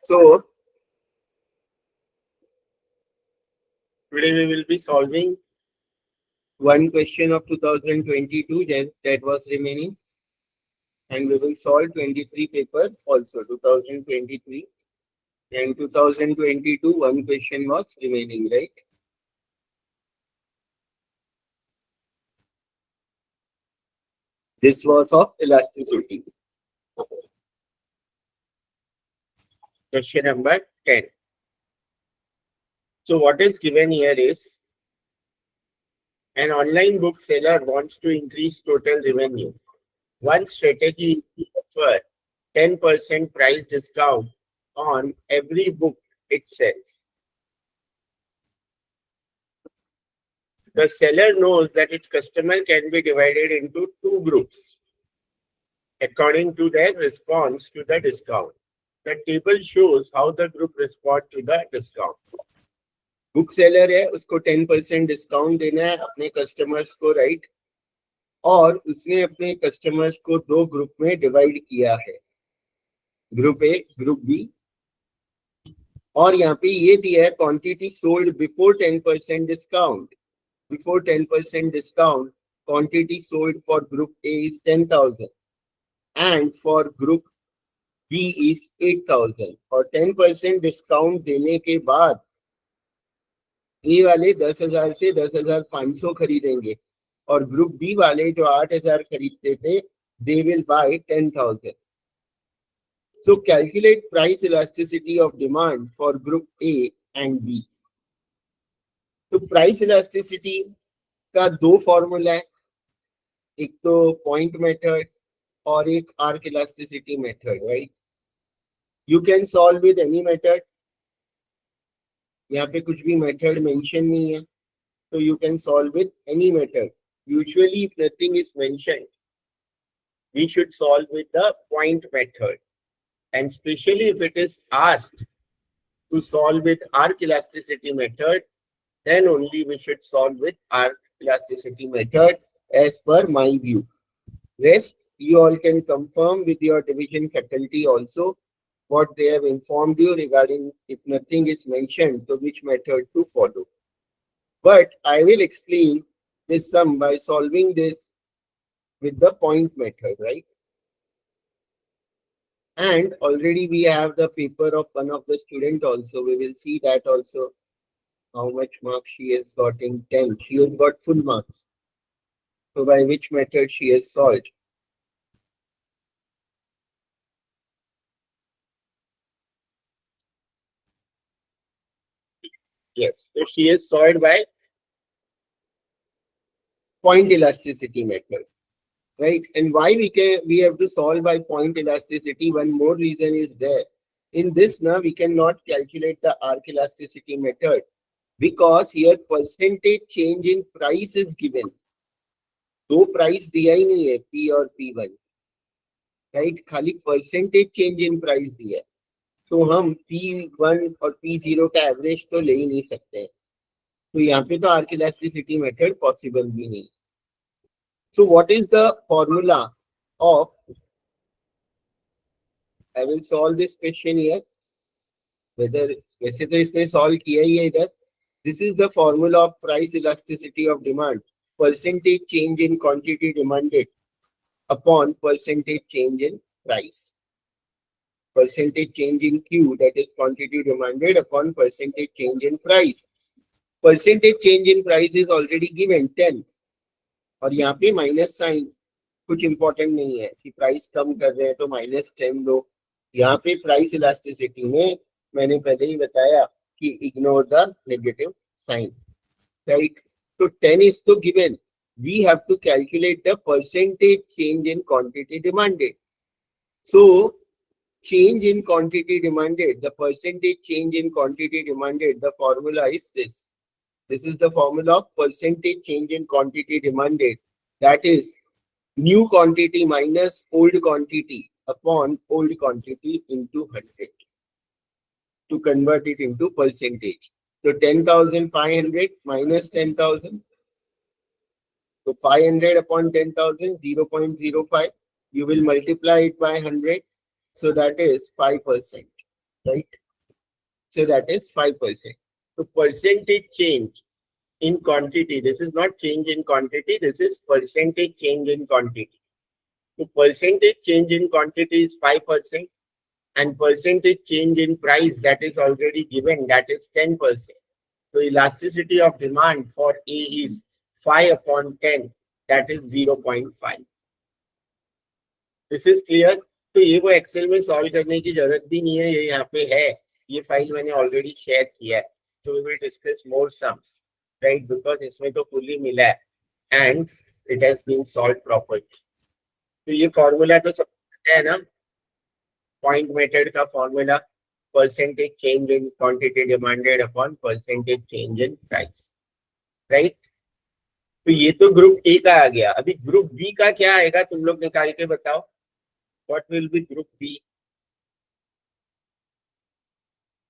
So today we will be solving one question of 2022 that was remaining, and we will solve 23 papers also 2023, and 2022 one question was remaining, right? This was of elasticity. Question number 10. So what is given here is an online bookseller wants to increase total revenue. One strategy is to offer 10% price discount on every book it sells. The seller knows that its customer can be divided into two groups according to their response to the discount. The table shows how the group respond to the discount. Book seller है, उसको 10% discount देना है अपने customers को, right? और उसने अपने customers को दो ग्रुप में डिवाइड किया है, ग्रुप ए, ग्रुप बी। और यहाँ पे ये दिया है quantity sold before 10% discount. Before 10% discount quantity sold for group A is 10,000 and for group B is 8,000। और 10% डिस्काउंट देने के बाद ए वाले 10,000 से 10,500 खरीदेंगे, और ग्रुप बी वाले जो 8,000 खरीदते थे, they will buy 10,000। So calculate price elasticity of demand for group A and B। तो प्राइस इलास्टिसिटी का दो फॉर्मूला है, एक तो पॉइंट मेथड और एक arc elasticity method, right? You can solve with any method. यहाँ पे कुछ भी मेथड मेंशन नहीं है, तो you can solve with any method. Usually if nothing is mentioned, we should solve with the point method, and especially if it is asked to solve with arc elasticity method, then only we should solve with arc elasticity method as per my view. Rest you all can confirm with your division faculty also what they have informed you regarding if nothing is mentioned, so which method to follow. But I will explain this sum by solving this with the point method, right? And already we have the paper of one of the student also. We will see that also, how much marks she has got in 10. She has got full marks. So by which method she has solved. Yes, so she is solved by point elasticity method, right? And why we have to solve by point elasticity? One more reason is there. In this now we cannot calculate the arc elasticity method because here percentage change in price is given. दो price दिया ही नहीं है, P और P1, right? खाली percentage change in price दिया है, तो हम P1 और P0 का एवरेज तो ले ही नहीं सकते हैं, तो यहाँ पे तो आर्क इलास्टिसिटी मेथड पॉसिबल भी नहीं। So what is the formula of, I will solve this question here, whether वैसे तो इसने सॉल्व किया ही है इधर। This is the formula of price elasticity of demand, percentage change in quantity demanded upon percentage change in price. Percentage change in Q, that is quantity demanded, upon percentage change in price. Percentage change in price is already given 10, और यहाँ पे minus sign कुछ important नहीं है कि price कम कर रहे हैं तो -10 दो। यहाँ पे प्राइस इलास्टिसिटी में मैंने पहले ही बताया कि ignore the negative sign, right? So 10 is to given. We have to calculate the percentage change in quantity demanded. So change in quantity demanded, the percentage change in quantity demanded, the formula is this. This is the formula of percentage change in quantity demanded. That is new quantity minus old quantity upon old quantity into 100 to convert it into percentage. So 10,500 minus 10,000. So 500 upon 10,000, 0.05. You will multiply it by 100. So that is 5%, right? So that is 5%. So percentage change in quantity. This is not change in quantity. This is percentage change in quantity. So percentage change in quantity is 5%. And percentage change in price that is already given, that is 10%. So elasticity of demand for A is 5 upon 10, that is 0.5. This is clear. तो ये वो Excel में solve करने की जरूरत भी नहीं है, ये यहाँ पे है, ये फाइल मैंने ऑलरेडी शेयर किया है. तो we will discuss more sums, right, because इसमें तो फुली मिला है and it has been solved properly. तो ये फॉर्मूला तो सब पता है ना, पॉइंट मेथड का formula, percentage change in quantity demanded upon percentage change in price, right. तो ये तो ग्रुप ए का आ गया. अभी ग्रुप बी का क्या आएगा तुम लोग निकाल के बताओ. What will be group B?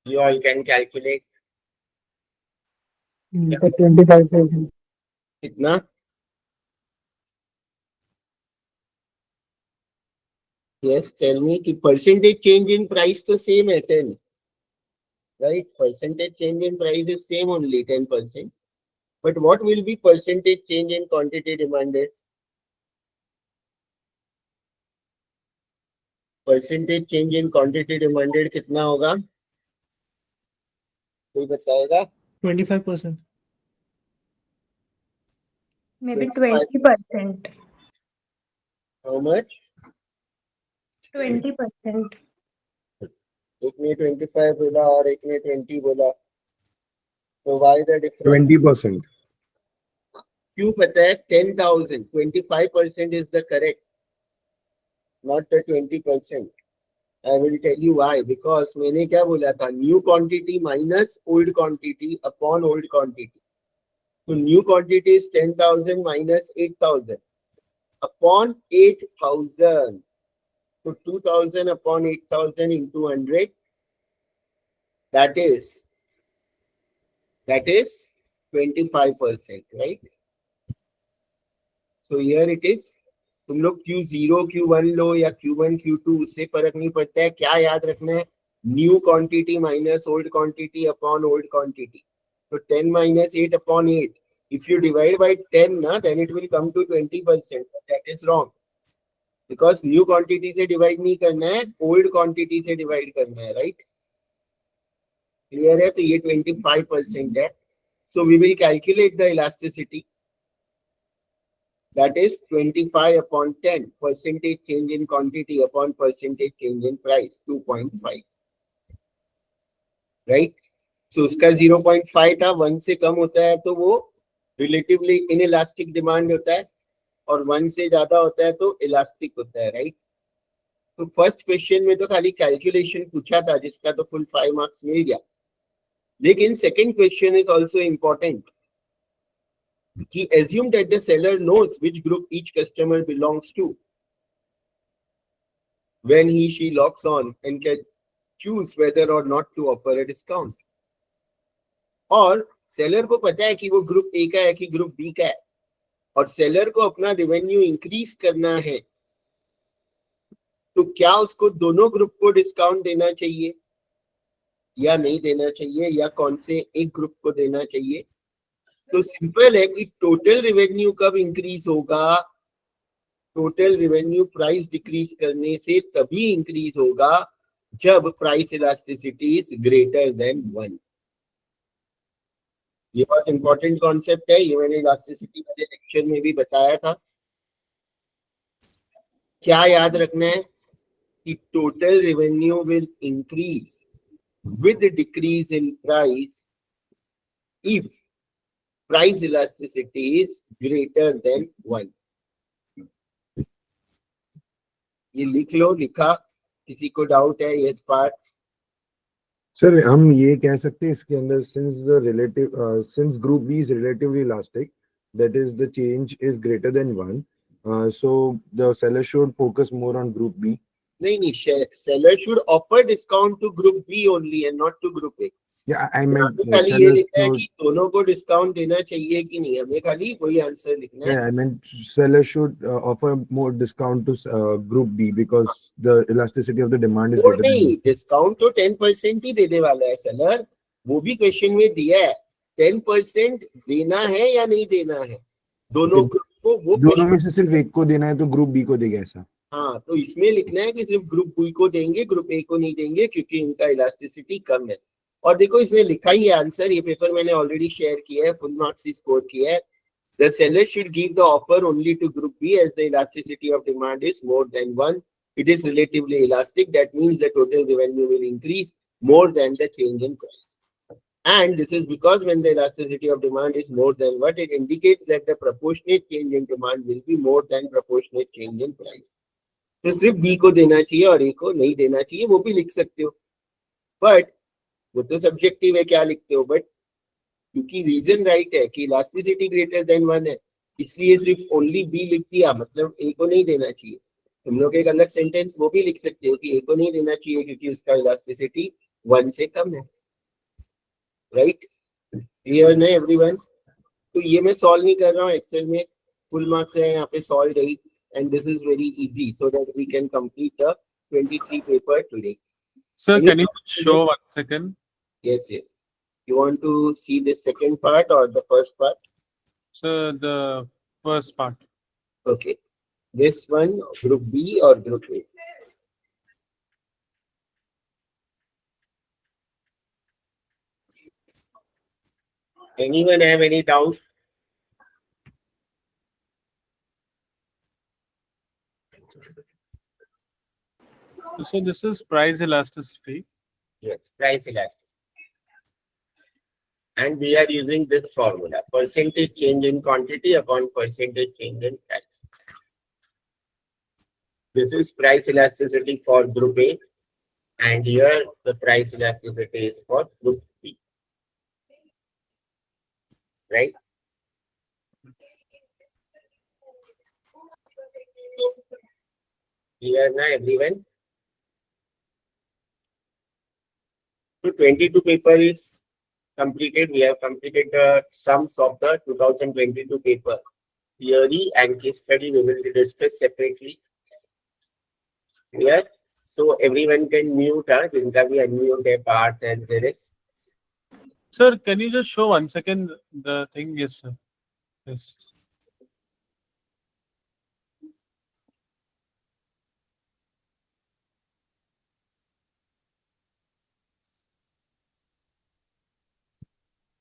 You all can calculate. 25%. कितना? Yes, tell me कि percentage change in price तो same है 10, right? Percentage change in price is same only 10%. But what will be percentage change in quantity demanded? Percentage change in quantity demanded कितना होगा? कोई बताएगा? 25%. Maybe 20%. How much? 20%. एक ने 25 बोला और एक ने 20 बोला. So why the difference? 20%. क्यों पता है? 10,000. 25% is the correct, not the 20%. I will tell you why. Because मैंने क्या बोला था? New quantity minus old quantity upon old quantity. So new quantity is 10,000 minus 8,000 upon 8,000. So 2,000 upon 8,000 into 100. That is 25%, right? So here it is. तुम लोग Q0, Q1 लो या Q1, Q2, उससे फर्क नहीं पड़ता है. क्या याद रखना है? New quantity minus old quantity upon old quantity. तो 10 minus 8 upon 8. If you divide by 10, na, then it will come to 20%. But that is wrong. Because new quantity से डिवाइड नहीं करना है, ओल्ड क्वांटिटी से डिवाइड करना है, right? Clear है? तो ये 25% है. So we will calculate the elasticity. That is 25 upon 10, percentage change in quantity upon percentage change in price, 2.5. Right? So उसका 0.5 था, 1 से कम होता है तो वो relatively inelastic demand होता है, और 1 से ज्यादा होता है तो इलास्टिक होता है, राइट? तो फर्स्ट क्वेश्चन में तो खाली कैलकुलेशन पूछा था, जिसका तो फुल 5 मार्क्स मिल गया. लेकिन second question is also important. He assumed that the seller knows which group each customer belongs to when she logs on and can choose whether or not to offer a discount. और seller को पता है कि वो group A का है कि group B का है, और सेलर को अपना रेवेन्यू इंक्रीज करना है, तो क्या उसको दोनों ग्रुप को डिस्काउंट देना चाहिए या नहीं देना चाहिए, या कौन से एक ग्रुप को देना चाहिए? तो सिंपल है कि टोटल रेवेन्यू कब इंक्रीज होगा? टोटल रेवेन्यू प्राइस डिक्रीज करने से तभी इंक्रीज होगा जब price elasticity is greater than 1. ये बहुत इंपॉर्टेंट कॉन्सेप्ट है, ये मैंने इलास्टिसिटी वाले लेक्चर में भी बताया था. क्या याद रखना है कि total revenue will increase with the decrease in price if price elasticity is greater than 1. ये लिख लो, लिखा? किसी को डाउट है ये पार्ट? सर हम ये कह सकते हैं इसके अंदर since group B is relatively elastic, that is the change is greater than 1, so the seller should focus more on group B. नहीं, seller should offer discount to group B only and not to group A. Yeah, I यहाँ meant पे खाली ये sellers लिखना है should, कि दोनों को डिस्काउंट देना चाहिए कि नहीं, हमें खाली वही आंसर लिखना है। yeah, I meant sellers should offer more discount to group B because the elasticity of the demand is वो greater नहीं, than. डिस्काउंट तो 10% ही देने वाला है सेलर, वो भी क्वेश्चन में दिया है। 10% देना है या नहीं देना है दोनों Okay, ग्रुप को, वो दोनों question। में से सिर्फ एक को देना है तो ग्रुप बी को देगा ऐसा। हाँ, तो इसमें लिखना है कि सिर्फ ग्रुप बी को देंगे, ग्रुप ए को नहीं देंगे, क्योंकि इनका इलास्टिसिटी कम है। और देखो इसने लिखा ही है आंसर, ये पेपर मैंने ऑलरेडी शेयर किया है, फुल मार्क्स ही स्कोर किया है। The seller should give the offer only to group B as the elasticity of demand is more than 1. It is relatively elastic. That means the total revenue will increase more than the change in price. And this is because when the elasticity of demand is more than what, it indicates that the proportionate change in demand will be more than proportionate change in price. तो सिर्फ B को देना चाहिए और A को नहीं देना चाहिए, वो भी लिख सकते हो, बट वो तो सब्जेक्टिव है क्या लिखते हो। बट क्योंकि रीजन राइट है कि इलास्टिसिटी ग्रेटर देन 1 है, इसलिए सिर्फ ओनली बी लिख दिया, मतलब ए को नहीं देना चाहिए। तुम लोग एक अलग सेंटेंस वो भी लिख सकते हो कि ए को नहीं देना चाहिए क्योंकि उसका इलास्टिसिटी 1 से कम है, राइट? क्लियर है एवरीवन? तो ये मैं सॉल्व नहीं कर रहा हूँ एक्सेल में, फुल मार्क्स है यहाँ पे सॉल्व रही, and this is very easy so that we can complete the 23 paper today. Sir, can you show 1 second? Yes, yes. You want to see the second part or the first part? Sir, the first part. Okay. This one, group B or group A? Anyone have any doubt? So this is price elasticity. Yes, price elasticity. And we are using this formula, percentage change in quantity upon percentage change in price. This is price elasticity for group A, and here the price elasticity is for group B. Right? Clear now, everyone? So 22 paper is completed. We have completed the sums of the 2022 paper. Theory and case study we will discuss separately. Clear? So everyone can mute, जिनका भी unmute है parts and there is. Sir, can you just show 1 second the thing? Yes, sir. Yes.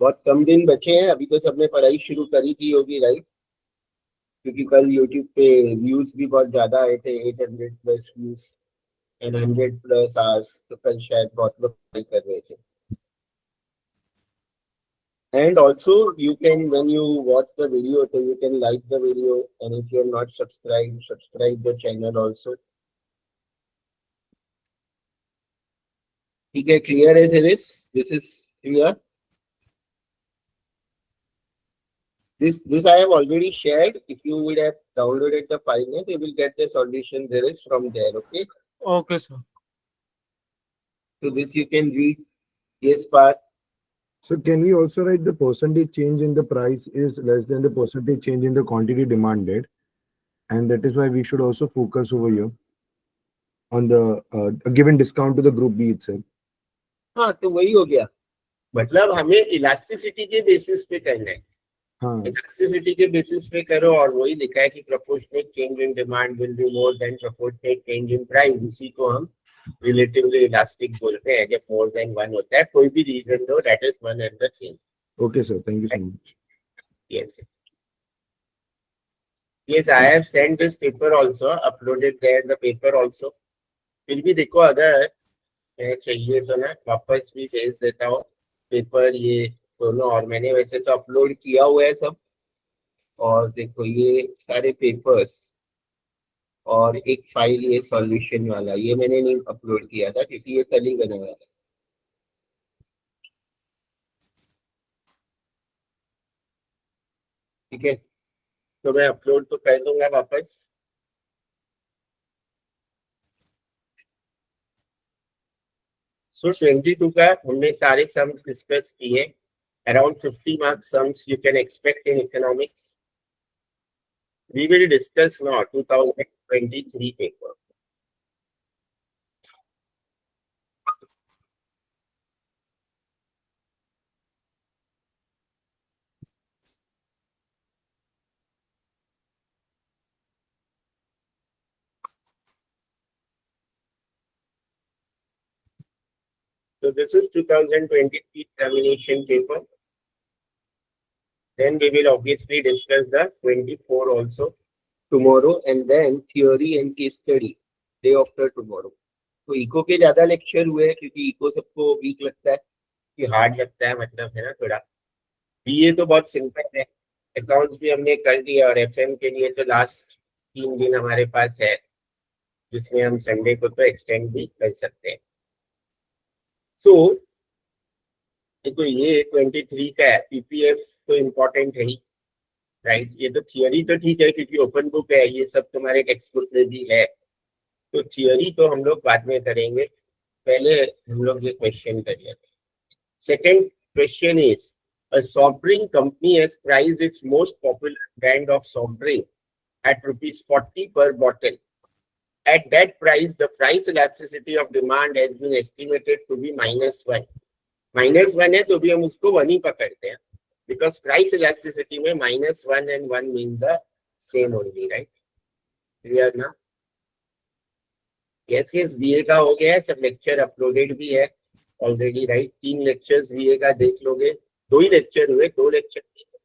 बहुत कम दिन बचे हैं, अभी तो सबने पढ़ाई शुरू करी थी होगी, राइट? क्योंकि कल YouTube पे व्यूज भी बहुत ज्यादा आए थे, 800 plus views and 100 plus hours, तो कल शायद बहुत लोग पढ़ाई कर रहे थे। And also you can, when you watch the video, so you can like the video, and if you are not subscribed, subscribe the channel also. ठीक है, clear as it is? This is clear. This I have already shared. If you would have downloaded the file, you will get the solution there is from there. Okay. Okay, sir. So this you can read. Yes, part. So can we also write the percentage change in the price is less than the percentage change in the quantity demanded, and that is why we should also focus over here on the given discount to the group B itself. हाँ, तो वही हो गया, मतलब हमें elasticity के basis पे करना है। हाँ, इलास्टिसिटी के बेसिस पे करो, और वही लिखा है कि proportionate change in demand will be more than proportionate change in price. इसी को हम रिलेटिवली इलास्टिक बोलते हैं, जब मोर देन 1 होता है, कोई भी रीजन दो, that is one and the same. okay sir, thank you so much. Yes. Yes, I have sent this paper also, uploaded there the paper also. फिर भी देखो, अगर चाहिए तो ना वापस भी भेज देता हूँ पेपर, ये दोनों, और मैंने वैसे तो अपलोड किया हुआ है सब। और देखो ये सारे पेपर्स और एक फाइल, ये सॉल्यूशन वाला, ये मैंने नहीं अपलोड किया था क्योंकि ये कल ही बनाया था। ठीक है, तो मैं अपलोड तो कर दूंगा वापस। सो 22 का हमने सारे सम्स डिस्कस किए. Around 50 marks sums you can expect in economics. We will discuss now 2023 paper. So this is 2023 examination paper. Then we will obviously discuss the 24 also tomorrow, and then theory and case study day after tomorrow. तो eco के ज्यादा lecture हुए क्योंकि eco सबको week लगता है कि hard लगता है, मतलब है ना थोड़ा. बीए तो बहुत सिंपल है, अकाउंट्स भी हमने कर दिया, और एफएम के लिए तो लास्ट 3 दिन हमारे पास है, जिसमें हम संडे को तो एक्सटेंड भी कर सकते हैं. सो देखो ये 23 का है. पीपीएफ तो इम्पोर्टेंट है ही, राइट. ये तो थियरी तो ठीक है क्योंकि ओपन बुक है, ये सब तुम्हारे टेक्स्ट बुक में भी है, तो थियरी तो हम लोग बाद में करेंगे. पहले हम लोग ये क्वेश्चन कर लेते हैं. Second question is, a soft drink company has priced its most popular brand of soft drink at rupees 40 per bottle. At that price, the price elasticity of demand has been estimated to be -1. -1 है तो भी हम उसको 1 ही पकड़ते हैं, because price elasticity में -1 and 1 mean the same only, right? Clear ना? Yes, BA का हो गया है, सब लेक्चर अपलोडेड भी है ऑलरेडी, राइट. 3 लेक्चर्स BA का देख लोगे. 2 ही लेक्चर हुए, 2 लेक्चर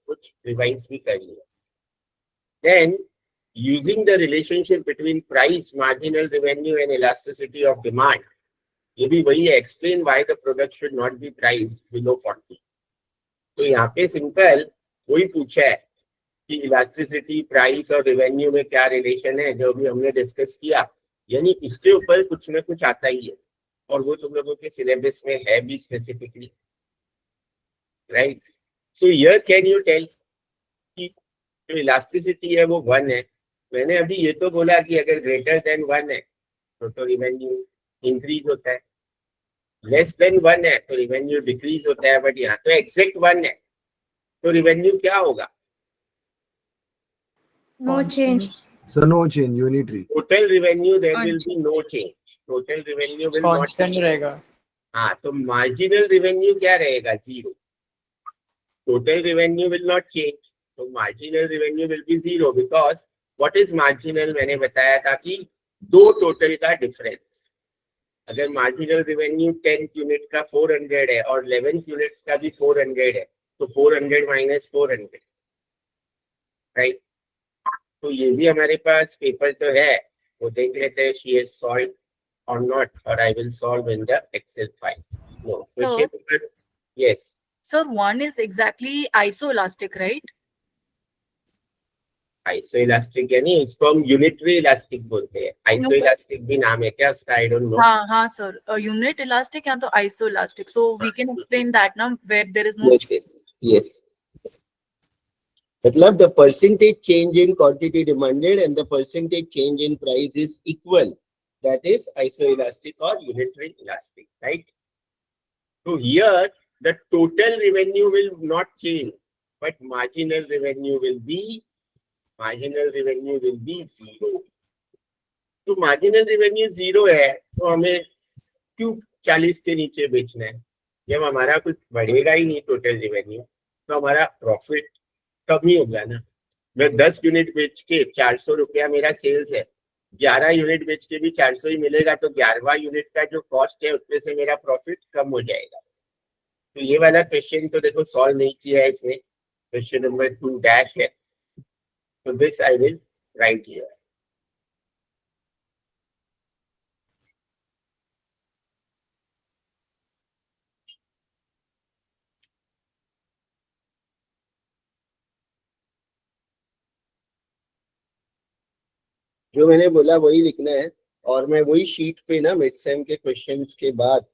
कुछ रिवाइज भी कर लिया. Then using the relationship between price, marginal revenue and elasticity of demand, ये भी वही है, explain why the product should not be priced below 40. तो यहाँ पे सिंपल वही पूछा है कि इलास्टिसिटी, प्राइस और रेवेन्यू में क्या रिलेशन है, जो भी हमने डिस्कस किया. यानी इसके ऊपर कुछ ना कुछ आता ही है, और वो तुम लोगों के सिलेबस में है भी specifically, right. So here can you tell कि जो इलास्टिसिटी है वो 1 है. मैंने अभी ये तो बोला कि अगर ग्रेटर देन 1 है तो रिवेन्यू इंक्रीज होता है, लेस देन 1 है तो रिवेन्यू डिक्रीज होता है. बट यहाँ तो एग्जैक्ट 1 है, तो रिवेन्यू क्या होगा? No change. So no change, unitary. Total revenue there will be no change. Total revenue will not constant रहेगा. हाँ, तो मार्जिनल रिवेन्यू क्या रहेगा? 0. Total revenue will not change, तो marginal revenue will be 0, because what is marginal? मैंने बताया था कि 2 टोटल का डिफरेंस. अगर मार्जिनल रिवेन्यू 10th यूनिट का 400 है और 11th यूनिट का भी 400 है, तो 400 माइनस 400, राइट. तो ये भी हमारे पास पेपर तो है, वो देख लेते हैं she has solved or not, और I will solve in the excel file. No question. Yes Sir, 1 is exactly isoelastic, right? Isoelastic यानी इसको हम यूनिटरी इलास्टिक बोलते हैं. आइसोइलास्टिक भी नाम है क्या उसका? I don't know. हाँ sir. Unit elastic या तो isoelastic. So we can explain that now where there is no. Yes. मतलब the percentage change in quantity demanded and the percentage change in price is equal. That is isoelastic or unitary elastic, right? So here the total revenue will not change, but marginal revenue will be 0. तो marginal revenue 0 है, तो हमें क्यों 40 के नीचे बेचना है? जब हमारा कुछ बढ़ेगा ही नहीं टोटल रिवेन्यू, तो हमारा प्रॉफिट कम ही होगा ना. मैं 10 यूनिट बेच के 400 रुपया मेरा सेल्स है, 11 यूनिट बेच के भी 400 ही मिलेगा, तो 11वां यूनिट का जो कॉस्ट है उसमें से मेरा प्रॉफिट कम हो जाएगा. तो ये वाला क्वेश्चन तो देखो सॉल्व नहीं किया है इसने, क्वेश्चन नंबर 2 डैश है. तो this I will write here. जो मैंने बोला वही लिखना है, और मैं वही शीट पे ना मिड सेम के क्वेश्चंस के बाद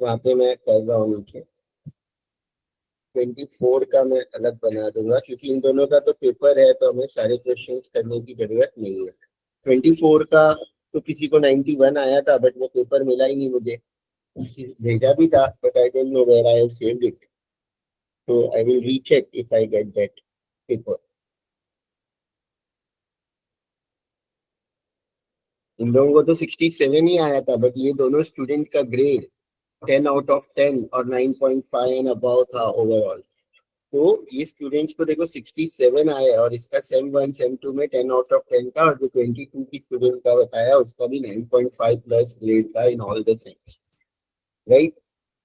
वहां पे मैं कर रहा हूँ नीचे. 24 का मैं अलग बना दूंगा क्योंकि इन दोनों का तो पेपर है, तो हमें सारे क्वेश्चंस करने की जरूरत नहीं है. 24 का तो किसी को 91 आया था, बट वो पेपर मिला ही नहीं मुझे, भेजा भी था, but I don't know where I have saved it. So I will recheck if I get that paper. इन लोगों को तो 67 ही आया था, बट ये दोनों स्टूडेंट का ग्रेड 10 आउट ऑफ 10 और 9.5 एंड अबाउ था ओवरऑल। तो ये स्टूडेंट्स को देखो 67 आए और इसका सेम 1 सेम 2 में 10 आउट ऑफ 10 था, और जो 22 की स्टूडेंट का बताया उसका भी 9.5 प्लस ग्रेड था in all the sems, right.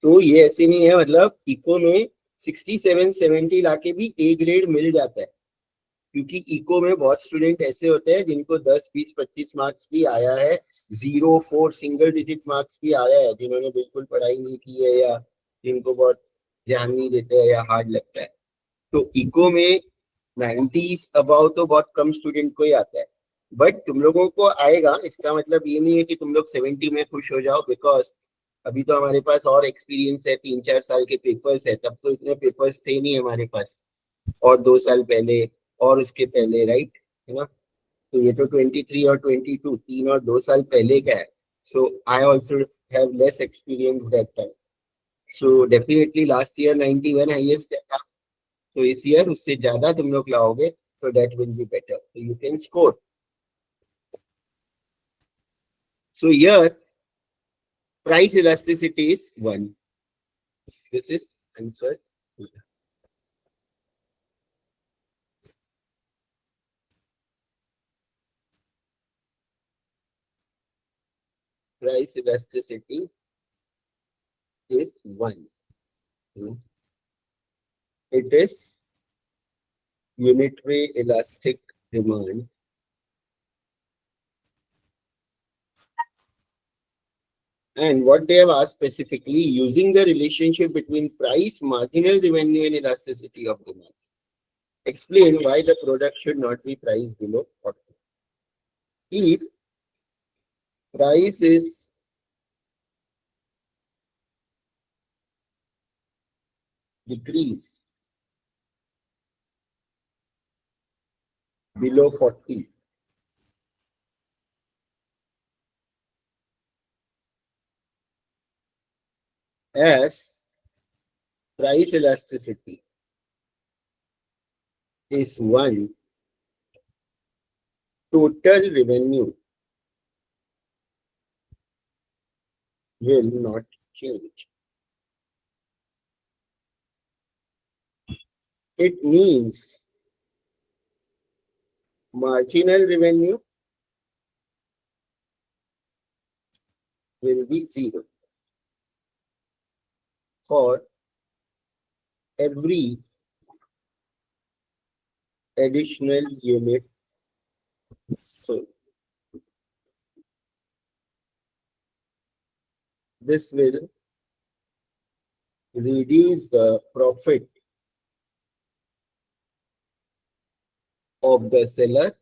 तो ये ऐसे नहीं है, मतलब इको में 67 70 लाके भी ए ग्रेड मिल जाता है, क्योंकि इको में बहुत स्टूडेंट ऐसे होते हैं जिनको 10 20 25 मार्क्स भी आया है, 0 4 सिंगल डिजिट मार्क्स भी आया है, जिन्होंने बिल्कुल पढ़ाई नहीं की है या जिनको बहुत ध्यान नहीं देते हैं या हार्ड लगता है। तो इको में 90s अबाउ तो बहुत कम स्टूडेंट को ही आता है, बट तुम लोगों को आएगा। इसका मतलब ये नहीं है कि तुम लोग 70 में खुश हो जाओ, बिकॉज अभी तो हमारे पास और एक्सपीरियंस है, 3-4 साल के पेपर्स है, तब तो इतने पेपर्स थे नहीं हमारे पास, और 2 साल पहले और उसके पहले, राइट, है ना। तो ये तो 23 और 22 3 और 2 साल पहले का है। So I also have less experience that time. So definitely last year 91 highest था, तो इस ईयर उससे ज्यादा तुम लोग लाओगे, so that will be better, so you can score. So here price elasticity is 1. This is answer. Price elasticity is 1. It is unitary elastic demand and what they have asked specifically, using the relationship between price, marginal revenue and elasticity of demand, explain why the product should not be priced below 40. If price is decreased below 40, as price elasticity is 1, total revenue will not change. It means marginal revenue will be 0 for every additional unit sold. This will reduce the profit of the seller.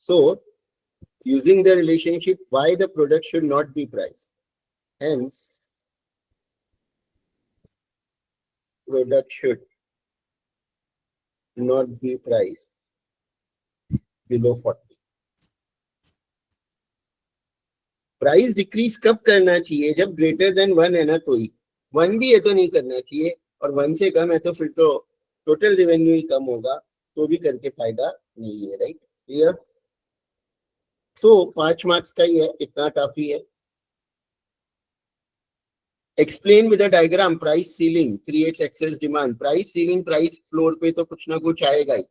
So, using the relationship, why the product should not be priced. Hence, product should not be priced below 40. Price decrease कब करना चाहिए? जब greater than 1 है ना, तो ही 1 भी है तो नहीं करना चाहिए, और 1 से कम है तो फिर तो टोटल रेवेन्यू ही कम होगा, तो भी करके फायदा नहीं है, राइट, क्लियर। सो 5 मार्क्स का ही है, इतना काफी है। Explain with a diagram price ceiling creates excess demand. Price ceiling, price floor पे तो कुछ ना कुछ आएगा ही,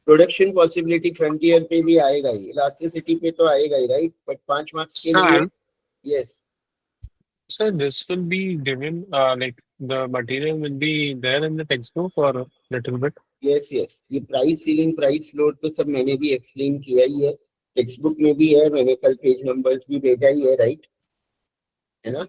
प्रोडक्शन पॉसिबिलिटी फ्रंटियर पे भी आएगा ही, इलास्टिसिटी पे तो आएगा ही, राइट। बट 5 मार्क्स के लिए, yes Sir, this will be given, like the material will be there in the textbook or a little bit? Yes yes, ये प्राइस सीलिंग प्राइस फ्लोर तो सब मैंने भी एक्सप्लेन किया ही है, टेक्स्ट बुक में भी है, मैंने कल पेज नंबर्स भी भेजा ही है, राइट, है ना।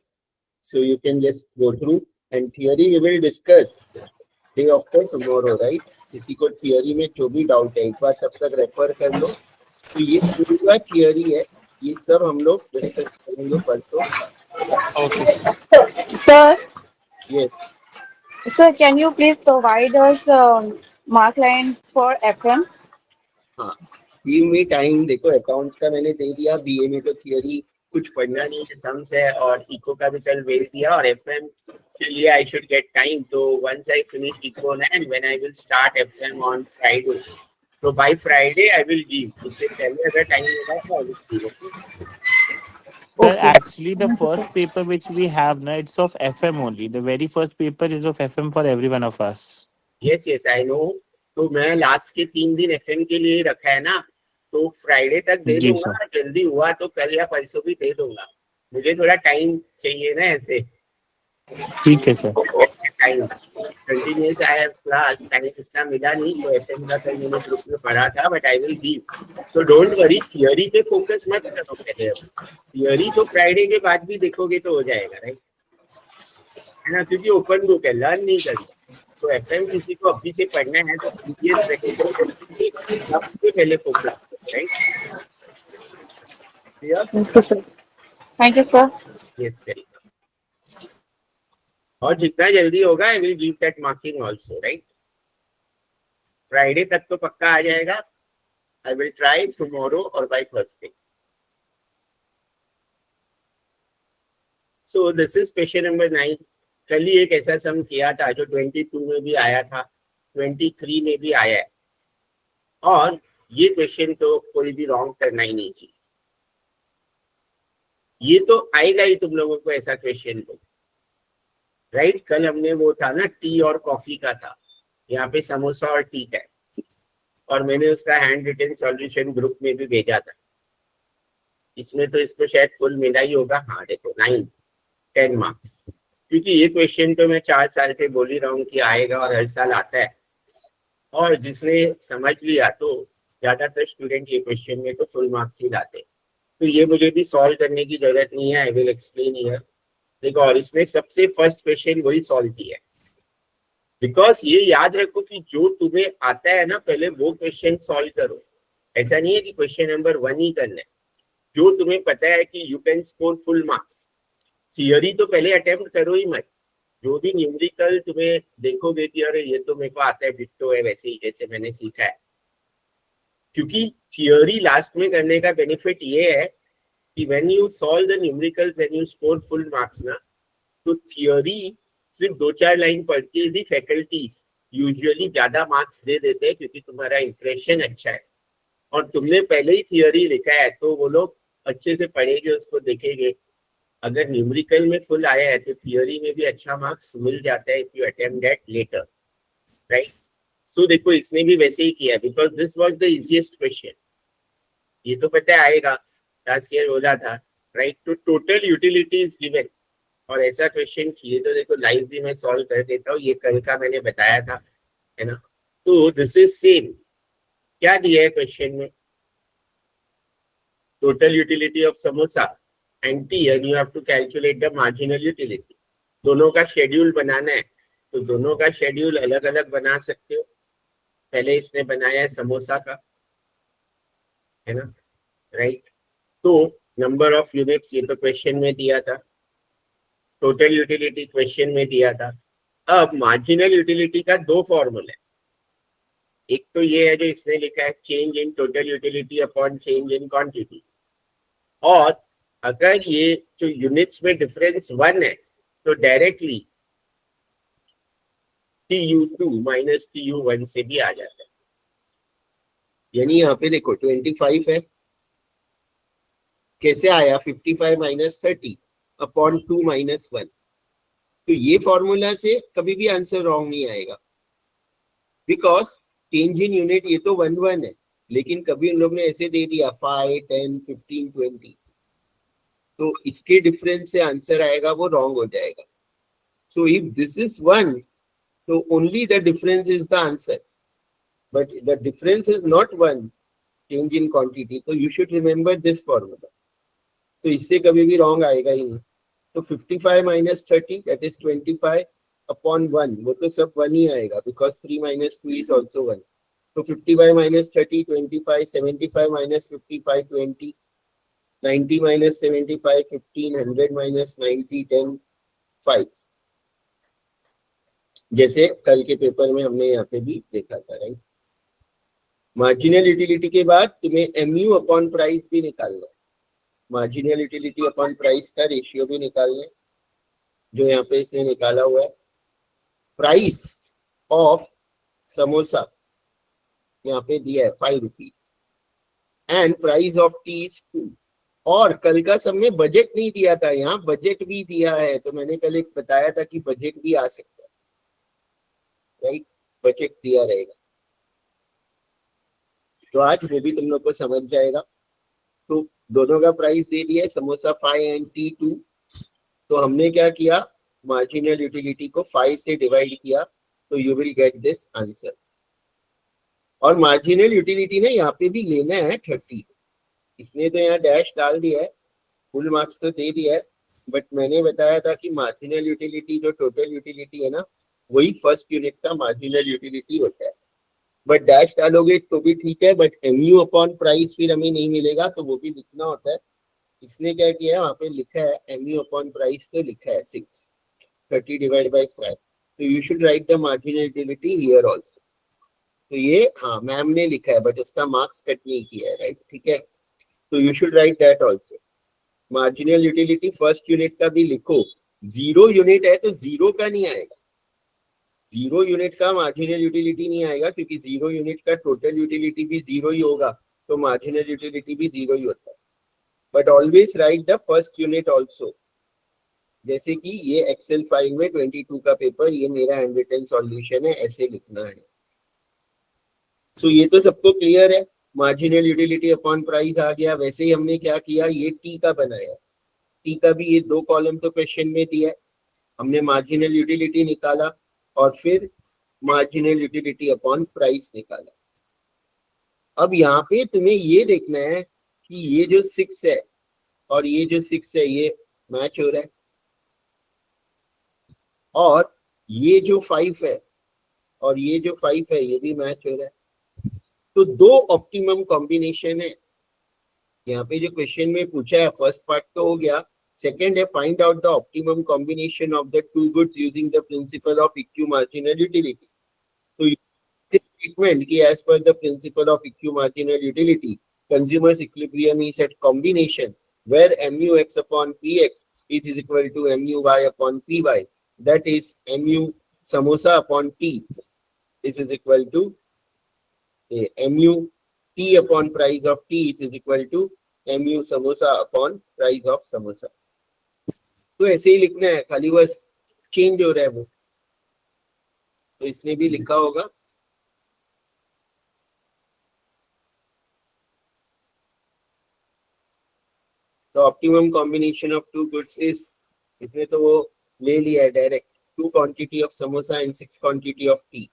So you can just go through and theory we will discuss day after tomorrow, right. किसी को थियरी में जो भी डाउट है एक बार तब तक रेफर कर लो। तो ये पूरा थियरी है, ये सब हम लोग डिस्कस करेंगे परसों। Okay. Sir, yes, can you please provide us mark line for F1? हाँ, गिव मी टाइम। देखो अकाउंट्स का मैंने दे दिया, बीए में तो थियरी कुछ पढ़ना नहीं है, सम्स है और इको का भी कल भेज दिया और एफएम के लिए आई शुड गेट टाइम. तो once I finish eco and when I will start FM on Friday, so by Friday I will give. उससे पहले अगर टाइम होगा तो I will give it. Sir, actually, the first paper which we have now, it's of FM only. The very first paper is of FM for every one of us. Yes, yes, I know. तो मैं last के 3 दिन FM के लिए रखा है ना, तो फ्राइडे तक दे जी दूंगा. जल्दी हुआ तो कल या परसों भी दे दूंगा. मुझे थोड़ा टाइम चाहिए ना ऐसे. ठीक है सर. टाइम कंटिन्यूअस आया क्लास, टाइम इतना मिला नहीं. तो एफएम का कल मैंने ग्रुप में पढ़ा था, बट आई विल गिव. तो डोंट वरी, थियरी पे फोकस मत करो पहले. थियरी तो फ्राइडे के बाद भी देखोगे तो हो जाएगा, राइट, है ना, क्योंकि ओपन बुक है, लर्न नहीं करना. तो एफएम किसी को अभी से पढ़ना है तो प्रीवियस रेकॉर्ड सबसे पहले focus, right. Thank you, sir. Yes, very. और जितना जल्दी होगा I will give that marking also, right. Friday तक तो पक्का आ जाएगा. आई विल ट्राई टुमारो और by Thursday. So this is question number 9. कल ही एक ऐसा सम किया था जो 22 में भी आया था, 23 में भी आया है. और ये क्वेश्चन तो कोई भी रॉन्ग करना ही नहीं चाहिए. ये तो आएगा ही तुम लोगों को ऐसा क्वेश्चन तो, राइट. कल हमने वो था ना टी और कॉफी का था. यहाँ पे समोसा और टी है और मैंने उसका हैंड रिटन सॉल्यूशन ग्रुप में भी भेजा था. इसमें तो इसको शायद फुल मिला ही होगा. हाँ देखो 9-10 मार्क्स, क्योंकि ये क्वेश्चन तो मैं 4 साल से बोल ही रहा हूँ कि आएगा और हर साल आता है. और जिसने समझ लिया तो ज्यादातर स्टूडेंट ये क्वेश्चन में तो फुल मार्क्स ही लाते. तो ये मुझे भी सॉल्व करने की जरूरत नहीं है. I will explain here. देखो, और इसने सबसे फर्स्ट क्वेश्चन वही सॉल्व किया है. बिकॉज ये याद रखो कि जो तुम्हें आता है ना, पहले वो क्वेश्चन सॉल्व करो. ऐसा नहीं है कि क्वेश्चन नंबर 1 ही करना है. जो तुम्हें पता है कि you can score full marks, theory तो पहले अटेम्प्ट करो ही मत. जो भी न्यूमेरिकल तुम्हें देखोगे कि अरे ये तो मेरे को आता है, डिट्टो है, वैसे ही जैसे मैंने सीखा है. क्योंकि थियरी लास्ट में करने का बेनिफिट ये है कि when you solve the numericals and you score full marks ना, तो थियरी सिर्फ 2-4 लाइन पढ़ के भी फैकल्टीज यूजुअली ज्यादा मार्क्स दे देते हैं, क्योंकि तुम्हारा इंप्रेशन अच्छा है और तुमने पहले ही थियरी लिखा है. तो वो लोग अच्छे से पढ़ेंगे, उसको देखेंगे. अगर न्यूमेरिकल में फुल आया है तो थियरी में भी अच्छा मार्क्स मिल जाता है if you attempt that letter, right. So देखो, इसने भी वैसे ही किया, because this was the easiest question. ये तो पता आएगा, लास्ट ईयर बोला था, राइट. तो टोटल यूटिलिटी इज गिवन और ऐसा क्वेश्चन किए तो देखो लाइव भी मैं सॉल्व कर देता हूँ. ये कल का मैंने बताया था, है ना. तो दिस इज सेम. क्या दिया है क्वेश्चन में? Total utility of samosa and tea, and you have to calculate the marginal utility. दोनों का शेड्यूल बनाना है, तो दोनों का शेड्यूल अलग अलग बना सकते हो. पहले इसने बनाया है समोसा का, है ना, राइट. तो नंबर ऑफ यूनिट्स ये तो क्वेश्चन में दिया था. टोटल यूटिलिटी क्वेश्चन में दिया था. अब मार्जिनल यूटिलिटी का 2 फॉर्मूला है. एक तो ये है जो इसने लिखा है, change in total utility upon change in quantity. और अगर ये जो यूनिट्स में डिफरेंस 1 है तो डायरेक्टली TU2 माइनस TU1 से भी आ जाता है. यानी यहाँ पे देखो 25 है, कैसे आया? 55 माइनस 30 अपॉन 2 माइनस 1. तो ये फॉर्मूला से कभी भी आंसर रॉन्ग नहीं आएगा, बिकॉज चेंज इन यूनिट ये तो 1 है, लेकिन कभी उन लोग ने ऐसे दे दिया 5, 10, 15, 20, तो इसके डिफरेंस से आंसर आएगा, वो रॉन्ग हो जाएगा. So if this is 1, so only the difference is the answer, but the difference is not 1, change in quantity. So you should remember this formula. तो इससे कभी भी wrong आएगा ही नहीं. तो 55 minus 30, that is 25 upon 1, वो तो सब 1 ही आएगा, because 3 minus 2 is also 1. तो 55 minus 30, 25, 75 minus 55, 20, 90 minus 75, 15, 100 minus 90, 10, 5. जैसे कल के पेपर में हमने यहाँ पे भी देखा था, राइट. मार्जिनल यूटिलिटी के बाद तुम्हें MU अपॉन प्राइस भी निकालना है. मार्जिनल यूटिलिटी अपॉन प्राइस का रेशियो भी निकालना है, जो यहाँ पे इसने निकाला हुआ है। प्राइस ऑफ समोसा यहाँ पे दिया है 5 rupees and price of T is 2। और कल का सब में बजट नहीं दिया था, यहाँ बजट भी दिया है। तो मैंने कल एक बताया था कि बजट भी आ सकता है, राइट, बजट दिया रहेगा। तो आज वो भी तुम लोग को समझ जाएगा। तो दोनों का प्राइस दे दिया है, समोसा 5 एंड टी 2। तो हमने क्या किया, मार्जिनल यूटिलिटी को 5 से डिवाइड किया, तो you will get this answer. और मार्जिनल यूटिलिटी ने यहाँ पे भी लेना है 30। इसने तो यहाँ डैश डाल दिया है, फुल मार्क्स तो दे दिया है, बट मैंने बताया था कि मार्जिनल यूटिलिटी जो टोटल यूटिलिटी है ना, वही फर्स्ट यूनिट का मार्जिनल यूटिलिटी होता है। बट डैश डालोगे तो भी ठीक है, बट MU अपॉन प्राइस फिर हमें नहीं मिलेगा, तो वो भी लिखना होता है। इसने क्या किया है, वहां पे लिखा है MU अपॉन प्राइस, तो लिखा है 6, 30 डिवाइड बाई 5। तो you should write the marginal utility here also. तो ये हाँ मैम ने लिखा है, बट उसका मार्क्स कट नहीं किया है, राइट, ठीक है। तो you should write that also. Marginal utility first unit का भी लिखो। 0 यूनिट है तो 0 का नहीं आएगा, 0 यूनिट का मार्जिनल यूटिलिटी नहीं आएगा, क्योंकि 0 यूनिट का टोटल यूटिलिटी भी 0 ही होगा, तो मार्जिनल यूटिलिटी भी 0 ही होता है। But always right the first unit also. जैसे कि ये एक्सेल फाइल में 22 का पेपर, ये मेरा हैंड रिटन सॉल्यूशन है, ऐसे लिखना है। तो ये तो सबको क्लियर है, मार्जिनल यूटिलिटी अपॉन प्राइस आ गया। वैसे ही हमने क्या किया, ये टी का बनाया, टी का भी ये 2 कॉलम तो क्वेश्चन में दिया है। हमने मार्जिनल यूटिलिटी निकाला और फिर मार्जिनल यूटिलिटी अपॉन प्राइस निकाला। अब यहाँ पे तुम्हें ये देखना है कि ये जो 6 है और ये जो 6 है, ये मैच हो रहा है, और ये जो 5 है और ये जो 5 है, ये भी मैच हो रहा है। तो 2 ऑप्टिमम कॉम्बिनेशन है। यहाँ पे जो क्वेश्चन में पूछा है, फर्स्ट पार्ट तो हो गया, सेकंड है find out the optimum combination of the 2 goods using the principle of equi marginal utility. तो स्टेटमेंट कि as per the principle of equi marginal utility, consumers equilibrium is at combination where MUX upon PX is equal to MUY upon PY, that is MU samosa upon T is equal to MU T upon price of T is equal to MU samosa upon price of samosa। तो ऐसे ही लिखना है, खाली बस change हो रहा है वो, तो इसने भी लिखा होगा। The optimum combination of 2 goods is, इसने तो वो ले लिया है direct, 2 quantity of samosa and 6 quantity of tea।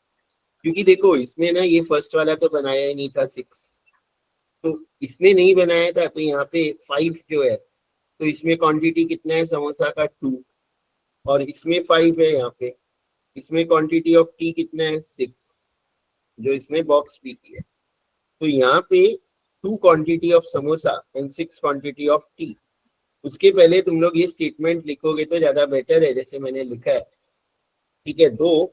क्योंकि देखो इसने ना ये फर्स्ट वाला तो बनाया ही नहीं था 6, तो इसने नहीं बनाया था, तो यहाँ पे 5 जो है, तो इसमें क्वांटिटी कितना है समोसा का 2, और इसमें 5 है यहाँ पे, इसमें क्वांटिटी ऑफ टी कितना है 6, जो इसने बॉक्स भी किया। तो यहाँ पे 2 quantity of samosa and 6 quantity of T. उसके पहले तुम लोग ये स्टेटमेंट लिखोगे तो ज्यादा बेटर है, जैसे मैंने लिखा है, ठीक है। 2,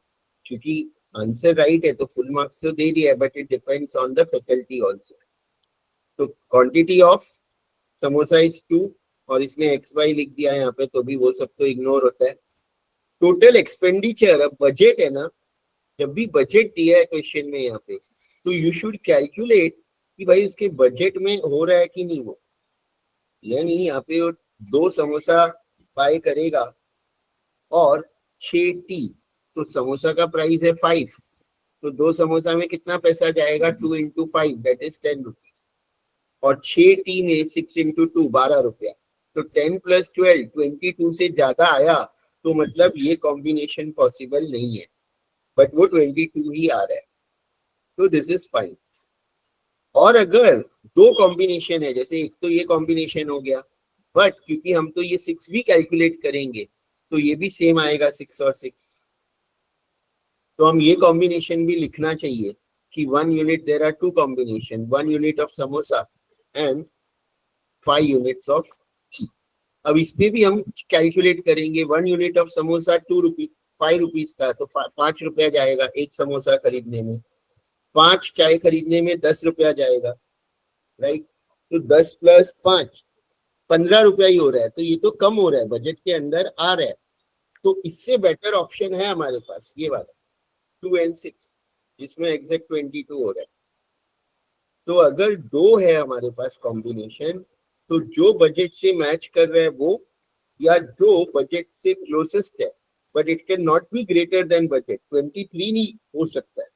क्योंकि आंसर राइट है तो फुल मार्क्स तो दे दिया है, but it depends on the faculty also. तो क्वांटिटी ऑफ समोसा इज 2 और इसने XY लिख दिया यहाँ पे, तो भी वो सब तो इग्नोर होता है। टोटल एक्सपेंडिचर, अब बजट है ना, जब भी बजट दिया है क्वेश्चन में यहाँ पे, तो यू शुड कैलकुलेट कि भाई उसके बजट में हो रहा है कि नहीं वो। यानी यहाँ पे 2 समोसा बाय करेगा और 6 टी, तो समोसा का प्राइस है 5, तो 2 समोसा में कितना पैसा जाएगा, 2 into 5 दैट इज 10 रुपीज, और 6 टी में 6 into 2 12 रुपया, तो 10 + 12 22 से ज्यादा आया, तो मतलब ये कॉम्बिनेशन पॉसिबल नहीं है, बट वो 22 ही आ रहा है, तो दिस इज फाइन। और अगर 2 कॉम्बिनेशन है, जैसे एक तो ये कॉम्बिनेशन हो गया, बट क्योंकि हम तो ये 6 भी कैलकुलेट करेंगे, तो ये भी सेम आएगा 6 और 6, तो हम ये कॉम्बिनेशन भी लिखना चाहिए कि 1 unit there are 2 combination, 1 unit of samosa and 5 units of tea. अब इस पे भी हम कैलकुलेट करेंगे, 1 unit of samosa 2 rupees 5 rupees का, तो 5 रुपया जाएगा एक समोसा खरीदने में, 5 चाय खरीदने में 10 रुपया जाएगा, राइट। तो 10 + 5 ₹15 ही हो रहा है, तो ये तो कम हो रहा है, बजट के अंदर आ रहा है। तो इससे बेटर ऑप्शन है हमारे पास ये वाला 2 and 6, जिसमें एग्जैक्ट 22 हो रहा है। तो अगर 2 है हमारे पास कॉम्बिनेशन, तो जो बजट से मैच कर रहा है वो, या जो बजट से क्लोजेस्ट है, but it can not be greater than budget. 23 नहीं हो सकता है,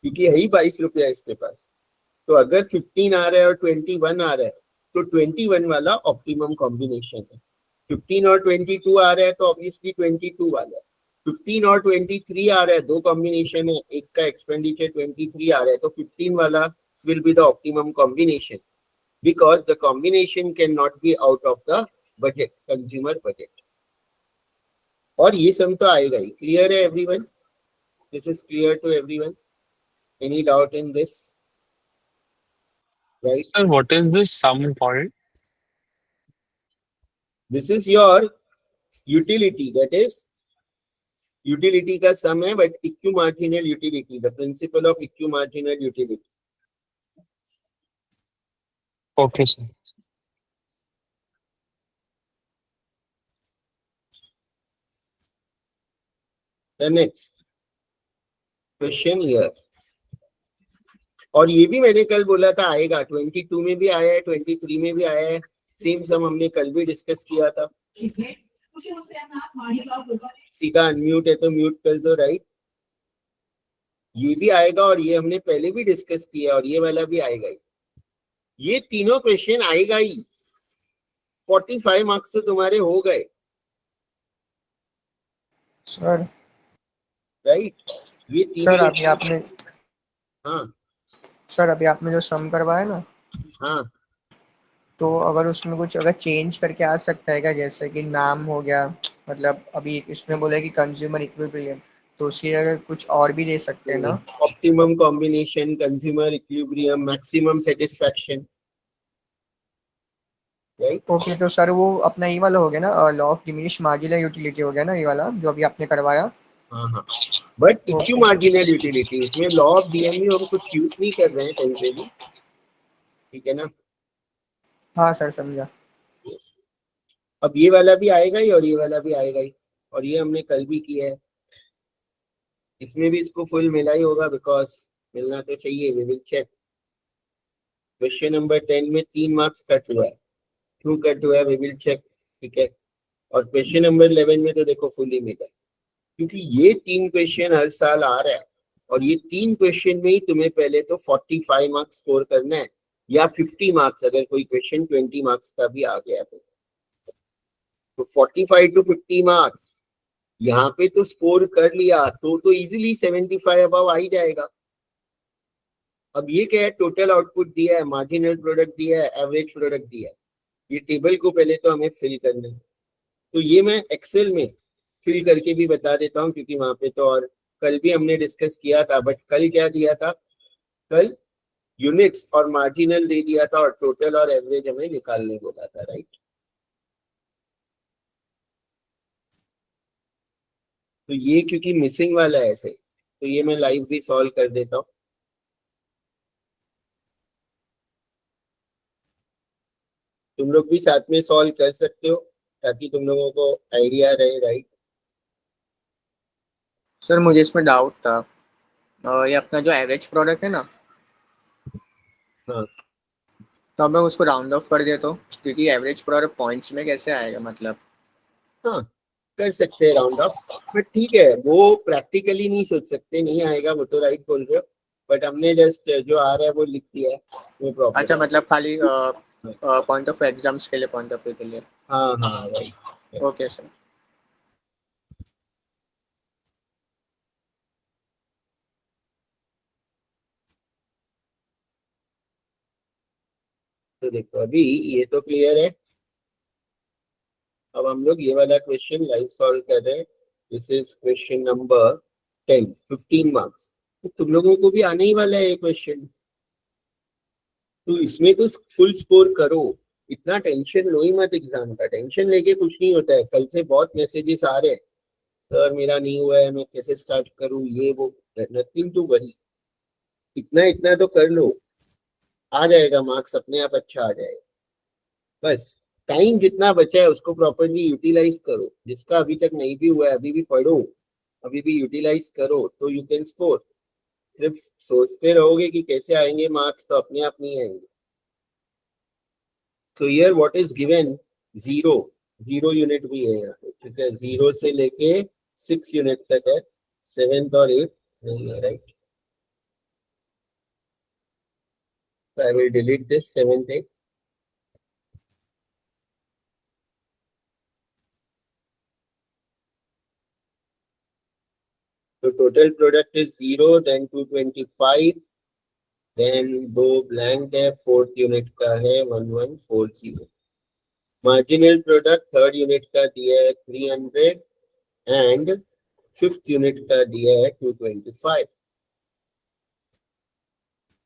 क्योंकि है ही ₹22 इसके पास। तो अगर 15 आ रहा है और 21 आ रहा है, तो 21 वाला ऑप्टिमम कॉम्बिनेशन है। 15 और 22 आ रहा है, तो ऑब्वियसली 22 वाला है। 15 और 23 आ रहा है, 2 कॉम्बिनेशन है, एक का एक्सपेंडिचर 23 आ रहा है, तो 15 वाला will be the optimum combination, because the combination cannot be out of the budget, consumer budget. और ये सम तो आएगा ही। क्लियर है everyone? This is clear to everyone? Any doubt in this? Right, Sir, what is this sum called? This is your utility, that is utility का sum है, but equi marginal utility, the principle of equi marginal utility. Okay, sir. The next question here, और ये भी मैंने कल बोला था आएगा, 22 में भी आया है, 23 में भी आया है, सेम सम हमने कल भी डिस्कस किया था। सीधा अनम्यूट है तो म्यूट कर दो, राइट। ये भी आएगा और ये हमने पहले भी डिस्कस किया, और ये वाला भी आएगा ही। ये तीनों क्वेश्चन आएगा ही। 45 मार्क्स तो तुम्हारे हो गए, सर राइट। ये सर तीनों, अभी आपने हाँ सर अभी आपने जो सम करवाया ना, हाँ, तो अगर उसमें कुछ अगर चेंज करके आ सकता है क्या, जैसे कि नाम हो गया, मतलब अभी इसमें बोला कि कंज्यूमर इक्विलिब्रियम, तो उसकी अगर कुछ और भी दे सकते हैं ना? Optimum combination, consumer equilibrium, maximum satisfaction, right. Okay, तो सर वो अपना ये वाला हो गया ना, law of diminish marginal utility हो गया ना, ये वाला जो अभी आपने करवाया। हाँ हाँ, बट इक्यू मार्जिनल यूटिलिटी, इसमें लॉ ऑफ डीएमयू हम कुछ यूज नहीं कर रहे हैं कहीं पे भी, ठीक है ना? हाँ सर, समझा। Yes. अब ये वाला भी आएगा ही और ये वाला भी आएगा ही, और ये हमने कल भी किया है। इसमें भी इसको फुल मिला ही होगा, बिकॉज मिलना तो चाहिए। We will check. Question number 10 में 3 मार्क्स कट हुआ है, क्यों कट हुआ है वी विल चेक, ठीक है। और क्वेश्चन नंबर 11 में तो देखो फुल ही मिला है, क्योंकि ये 3 क्वेश्चन हर साल आ रहा है, और ये 3 क्वेश्चन में ही तुम्हें पहले तो 45 मार्क्स स्कोर करना है, या 50 मार्क्स अगर कोई क्वेश्चन 20 मार्क्स का भी आ गया तो 45 to 50 मार्क्स यहाँ पे तो स्कोर कर लिया तो इजीली 75 अबव आ ही जाएगा। अब ये क्या है, टोटल आउटपुट दिया है, मार्जिनल प्रोडक्ट दिया है, एवरेज प्रोडक्ट दिया है। ये टेबल को पहले तो हमें फिल करना है, तो ये मैं एक्सेल में फिल करके भी बता देता हूँ, क्योंकि वहां पे तो और कल भी हमने डिस्कस किया था। बट कल क्या दिया था, कल यूनिट्स और मार्जिनल दे दिया था, और टोटल और एवरेज हमें निकालने बोला था, राइट। तो ये क्योंकि मिसिंग वाला है ऐसे, तो ये मैं लाइव भी सॉल्व कर देता हूँ। तुम लोग भी साथ में सॉल्व कर सकते हो, ताकि तुम लोगों को आइडिया रहे, राइट। सर मुझे इसमें डाउट था, ये अपना जो एवरेज प्रोडक्ट है ना, हाँ तो अब मैं उसको राउंड ऑफ कर देता हूँ, क्योंकि एवरेज प्रोडक्ट पॉइंट्स में कैसे आएगा मतलब? हाँ, कर सकते हैं राउंड ऑफ, बट ठीक है, वो प्रैक्टिकली नहीं सोच सकते, नहीं आएगा वो तो, राइट बोल रहे हो। बट हमने जस्ट जो आ रहा है वो लिख दिया है, नो प्रॉब्लम। अच्छा, मतलब खाली पॉइंट ऑफ एग्जाम्स के लिए, पॉइंट ऑफ व्यू के लिए। हाँ हाँ राइट। Okay sir. तो देखो अभी ये तो क्लियर है। अब हम लोग ये वाला क्वेश्चन लाइव सॉल्व कर रहे हैं। This is question number 10, 15 marks. तो तुम लोगों को भी आने ही वाला है ये क्वेश्चन, तो इसमें तो फुल स्कोर करो, इतना टेंशन लो ही मत एग्जाम का। टेंशन लेके कुछ नहीं होता है। कल से बहुत मैसेजेस आ रहे हैं, सर मेरा नहीं हुआ है, मैं कैसे स्टार्ट करूं, ये वो। नथिंग टू वरी, इतना इतना तो कर लो, आ जाएगा मार्क्स अपने आप, अच्छा आ जाएगा बस। टाइम जितना बचा है उसको प्रॉपरली यूटिलाइज करो, जिसका अभी तक नहीं भी हुआ है अभी भी पढ़ो, अभी भी यूटिलाइज करो तो यू कैन स्कोर। सिर्फ सोचते रहोगे कि कैसे आएंगे मार्क्स तो अपने आप नहीं आएंगे। तो here what is given, 0 unit भी है यहाँ पे, ठीक है, 0 से लेके 6 यूनिट तक है, 7th और 8th नहीं है, right. So I will delete this 7th, 8th. So total product is 0, then 225, then दो blank है, 4th unit का है 1140. Marginal product 3rd unit का दिया है 300 and 5th unit का दिया है 225.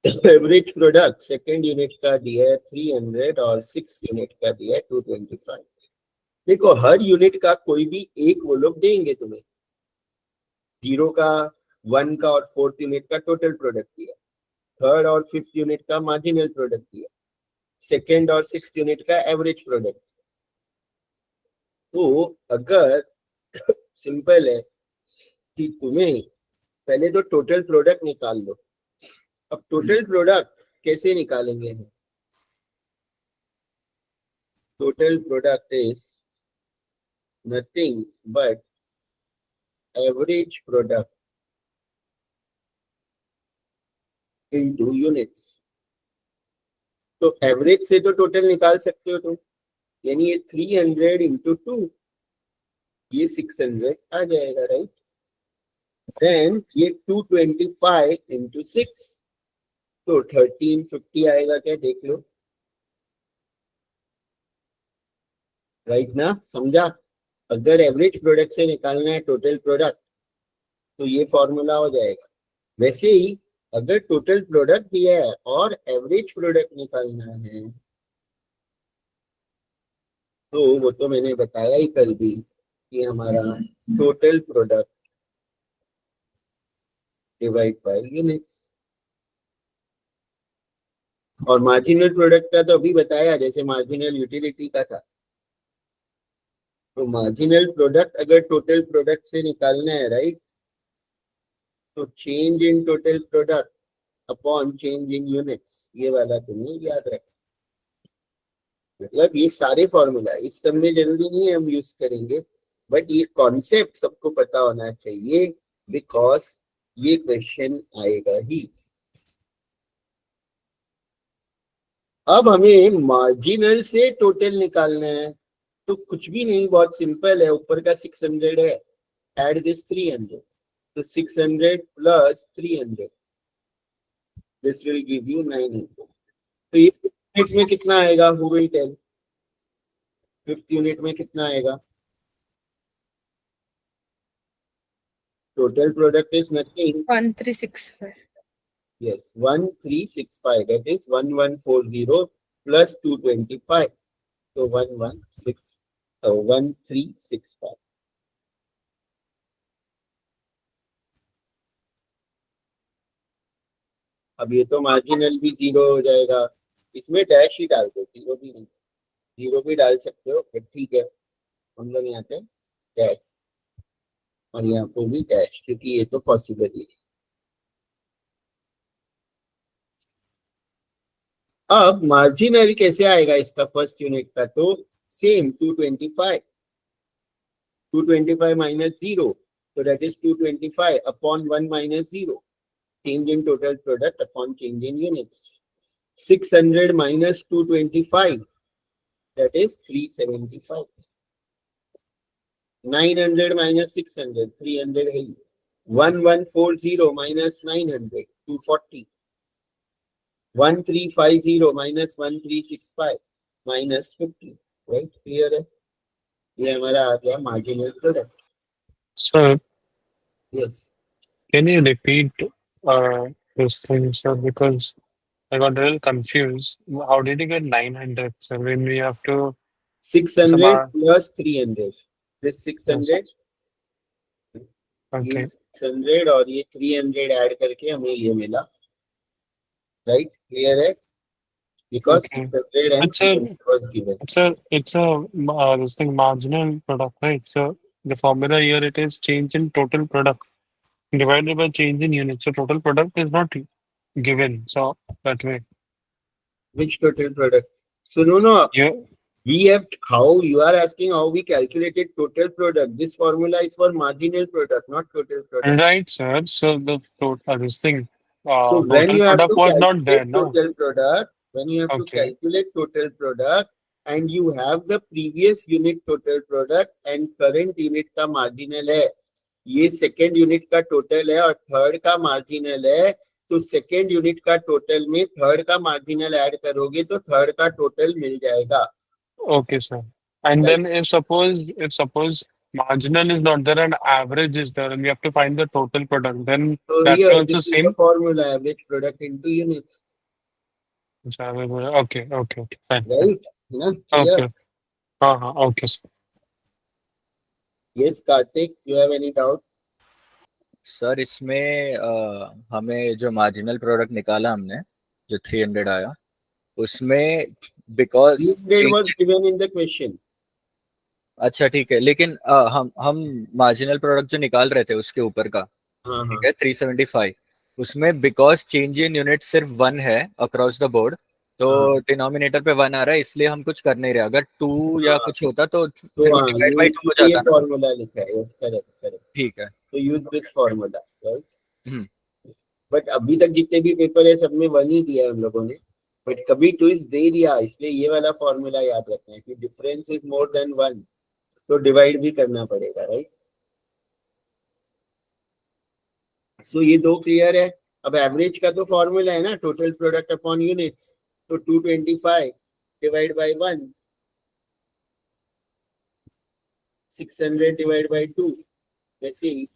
Average product 2nd unit का दिया है 300 और 6th unit का दिया है 225. देखो हर यूनिट का कोई भी एक वो लोग देंगे तुम्हें, 0 का, 1 का और 4th यूनिट का टोटल प्रोडक्ट दिया, 3rd और 5th यूनिट का मार्जिनल प्रोडक्ट दिया, 2nd और 6th यूनिट का एवरेज प्रोडक्ट। तो अगर सिंपल है कि तुम्हें पहले तो टोटल प्रोडक्ट निकाल लो। अब टोटल प्रोडक्ट कैसे निकालेंगे हम? Total product is nothing but average product into units. तो एवरेज से तो टोटल निकाल सकते हो तुम, यानी ये 300 इंटू 2, ये 600 आ जाएगा, राइट। देन ये 225 इंटू 6, तो 1350 आएगा क्या, देख लो, राइट ना, समझा। अगर एवरेज प्रोडक्ट से निकालना है टोटल प्रोडक्ट तो ये फॉर्मूला हो जाएगा। वैसे ही अगर टोटल प्रोडक्ट दिया है और एवरेज प्रोडक्ट निकालना है तो वो तो मैंने बताया ही कल भी कि हमारा total product divide by units. और मार्जिनल प्रोडक्ट का तो अभी बताया, जैसे मार्जिनल यूटिलिटी का था। तो मार्जिनल प्रोडक्ट अगर टोटल प्रोडक्ट से निकालना है, राइट, तो change in total product upon change in units, ये वाला तुम्हें याद रखना। मतलब ये सारे फॉर्मूला इस सब में जरूरी नहीं है हम यूज करेंगे, बट ये कॉन्सेप्ट सबको पता होना चाहिए, बिकॉज ये क्वेश्चन आएगा ही। अब हमें मार्जिनल से टोटल निकालना है, तो कुछ भी नहीं, बहुत सिंपल है। ऊपर का 600 है, एड दिस 300, तो 600 plus 300, this will give you 900। तो ये यूनिट में कितना आएगा, who will tell? 5th unit में कितना आएगा? Total product is nothing, 1365. yes, 1365, that is 1140 plus 225, so 1365। अब ये तो मार्जिनल भी 0 हो जाएगा, इसमें डैश ही डाल दो, 0 भी नहीं, 0 भी डाल सकते हो, बट ठीक है, हम लोग यहाँ पे डैश और यहाँ पे भी डैश, क्योंकि ये तो पॉसिबल ही है। अब मार्जिनल कैसे आएगा इसका फर्स्ट यूनिट का? तो same 225 minus 0, so that is 225 upon 1 minus 0, change in total product upon change in units. 600 minus 225, that is 375. 900 minus 600, 300 है। 1140 minus 900, 240. 1350 minus 1365 minus 50, right? Clear है? ये हमारा आ गया marginal product. Sir, Yes. can you repeat this thing, sir? Because I got a little confused. How did you get 900, sir? When we have to 600 Samar- plus 300. This 600, okay. ये 600 और ये 300 add करके हमें ये मिला, राइट? क्लियर है? because Okay. 600 and It's a 300 was given. it's a this thing marginal product, right? So the formula here it is change in total product divided by change in units. So total product is not given. So that way, Which total product? So no, yeah, we have how you are asking how we calculated total product. This formula is for marginal product, not total product. right, sir. So the total this thing, So when total you have product to was not there, calculate no. total product, when you have to Okay. calculate total product and you have the previous unit total product and current unit का marginal है, ये second unit का total है और third का marginal है, तो second unit का total में third का marginal add करोगे तो third का total मिल जाएगा. Okay, sir. And Right. then if suppose marginal is not there and average is there, and we have to find the total product, then So that here also this is the same. formula, average product into units, Okay, fine. right? You know, clear? Okay. Okay, sir. Yes, Karthik, you have any doubt? Sir इसमें हमें जो marginal product निकाला हमने जो 300 आया उसमें because 300 was given in the question. अच्छा ठीक है, लेकिन हम मार्जिनल प्रोडक्ट जो निकाल रहे थे उसके ऊपर का हाँ हाँ. ठीक है 375 उसमें बिकॉज चेंज इन यूनिट सिर्फ 1 है अक्रॉस द बोर्ड, तो हाँ. डिनोमिनेटर पे 1 आ रहा है, इसलिए हम कुछ कर नहीं रहे. अगर 2 या हाँ. कुछ होता तो तो फिर हाँ, डिवाइड ये बाय 2 हो इसीलिए जाता ना. फॉर्मूला लिखा है. Yes, correct correct. ठीक है. तो use this formula, right? Hmm. But अभी तक जितने भी पेपर है सब में 1 ही दिया है हम लोगों ने, बट कभी ट्विस्ट दे दिया, इसलिए ये वाला फॉर्मूला याद रखना है कि डिफरेंस इज मोर देन 1 तो डिवाइड भी करना पड़ेगा, राइट? सो ये दो क्लियर है. अब एवरेज का तो फॉर्मूला है ना, टोटल प्रोडक्ट अपॉन यूनिट्स, तो 225 डिवाइड बाय 1, 600 डिवाइड बाय 2, वैसे ही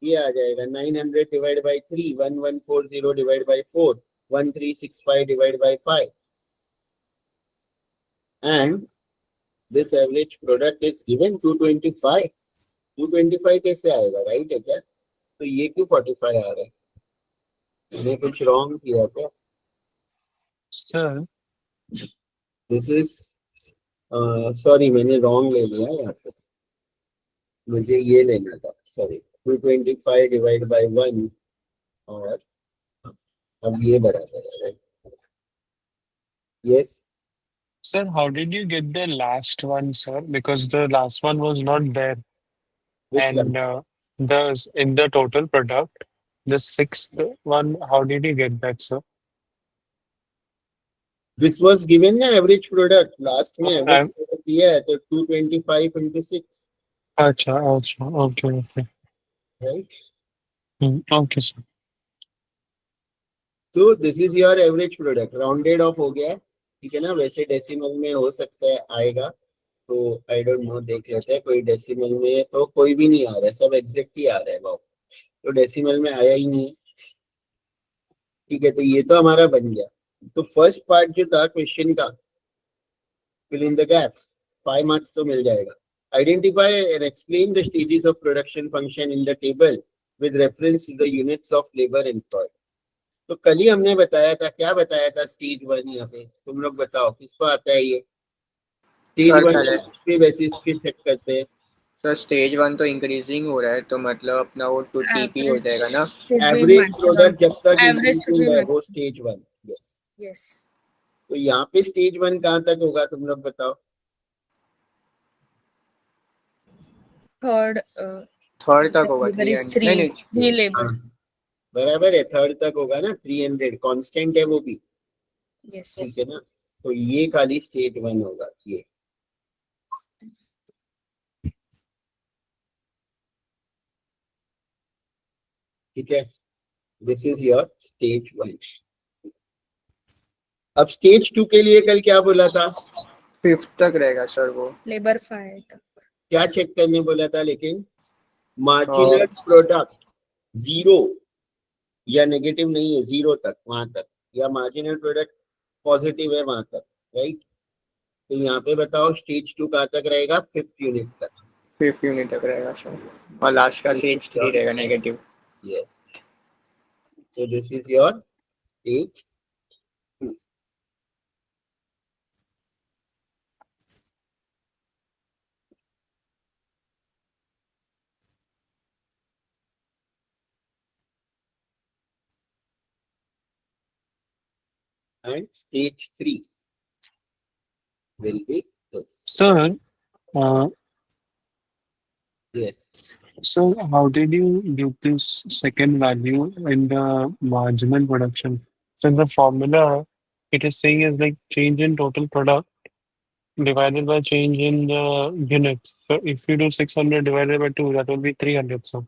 ये आ जाएगा 900 divide by 3, 1140 divide by 4, 1365 divide by 5, and this average product is given 225. 225 कैसे आएगा, राइट है क्या? तो ये क्यों 45 आ रहा है? मैंने कुछ रॉन्ग किया क्या? Sir, दिस इज सॉरी, मैंने रॉन्ग ले लिया यहाँ पे, मुझे ये लेना था, सॉरी. 225 डिवाइड बाय 1 और अब ये बराबर है, right? Yes. sir, how did you get the last one, sir? Because the last one was not there, Which one? and in the total product, the sixth one, how did you get that, sir? This was given na average product. Last में I'm- average product दिया है तो 225 into 6, Acha, okay. right? Okay, sir. So this is your average product. Rounded off हो गया है, ठीक है ना? वैसे डेसिमल में हो सकता है आएगा, तो आई डोंट नो, देख लेते हैं. कोई डेसिमल में तो कोई भी नहीं आ रहा है, सब एग्जैक्ट ही आ रहा है. वाओ, तो डेसिमल में आया ही नहीं. ठीक है, तो ये तो हमारा बन गया. तो फर्स्ट पार्ट जो था क्वेश्चन का, fill in the gaps, 5 marks तो मिल जाएगा. Identify and explain the stages of production function in the table with reference to the units of labor employed. तो कल ही हमने बताया था, क्या बताया था? स्टेज 1. यहाँ पे तुम लोग बताओ किसको आता है ये स्टेज सर, 1? चले. के बेसिस पे चेक करते हैं. सर स्टेज 1 तो इंक्रीजिंग हो रहा है, तो मतलब अपना वो 2 TP हो जाएगा ना. एवरेज प्रोडक्ट जब तक Average should be increasing है वो maximum. स्टेज 1. यस. Yes. तो यहाँ पे स्टेज 1 कहाँ तक होगा तुम लोग बताओ? Third, थर्ड तक होगा. labor is 300 नहीं 3 labor. हाँ, बराबर है, थर्ड तक होगा ना. 300 कांस्टेंट है वो भी, Yes. ठीक है ना? तो ये खाली स्टेज 1 होगा. ये ठीक है. This is your stage 1. अब स्टेज 2 के लिए कल क्या बोला था? 5th तक रहेगा सर वो. Labor 5 तक. क्या चेक करने बोला था? लेकिन मार्जिनल प्रोडक्ट 0 या नेगेटिव नहीं है, 0 तक, वहां तक, या मार्जिनल प्रोडक्ट पॉजिटिव है वहां तक, राइट? तो यहाँ पे बताओ स्टेज 2 कहाँ तक रहेगा? 5th यूनिट तक. 5th यूनिट तक रहेगा सर, और लास्ट का स्टेज 3 रहेगा negative. Yes. So this is your stage and stage 3 will be this. Sir, uh, Yes. so how did you get this second value in the marginal production? So in the formula, it is saying is like change in total product divided by change in the units. So if you do 600 divided by 2, that will be 300. So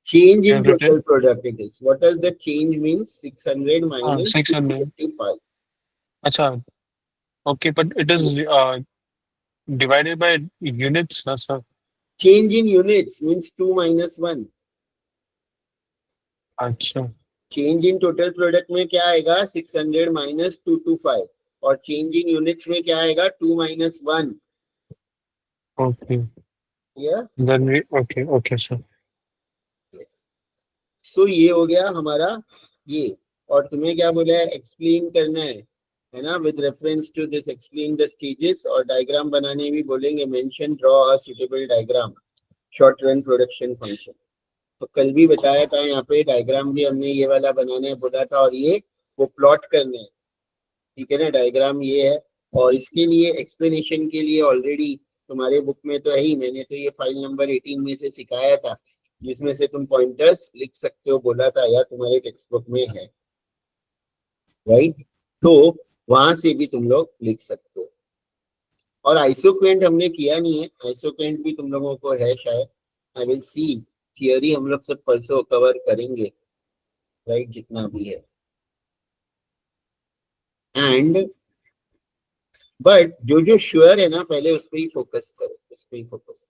Change in I've written total product it is. What does the change means? 600 minus 600. 255. Acha, okay, but it is divided by units, sir. Change in units means 2 minus 1. Acha, change in total product में क्या आएगा 600 minus 225 और change in units में क्या आएगा 2 minus 1. okay. या Then we, okay, sir. सो ये हो गया हमारा ये. और तुम्हें क्या बोला है एक्सप्लेन करना है ना with reference to this explain the stages. और डायग्राम बनाने भी बोलेंगे mention draw a suitable diagram short run production function. तो कल भी बताया था यहाँ पे डायग्राम भी हमने ये वाला बनाने बोला था और ये वो प्लॉट करना है. ठीक है ना. डायग्राम ये है और इसके लिए एक्सप्लेनेशन के लिए ऑलरेडी तुम्हारे बुक में तो है ही. मैंने तो ये फाइल नंबर 18 में से सिखाया था जिसमें से तुम पॉइंटर्स लिख सकते हो बोला था या तुम्हारे टेक्स्ट बुक में है राइट. तो वहां से भी तुम लोग लिख सकते हो. और आइसोक्वेंट हमने किया नहीं है. आइसोक्वेंट भी तुम लोगों को है शायद. आई विल सी थियरी हम लोग सब परसों कवर करेंगे राइट जितना भी है. एंड बट जो श्योर है ना पहले उस पर ही फोकस करो. उस पर ही फोकस.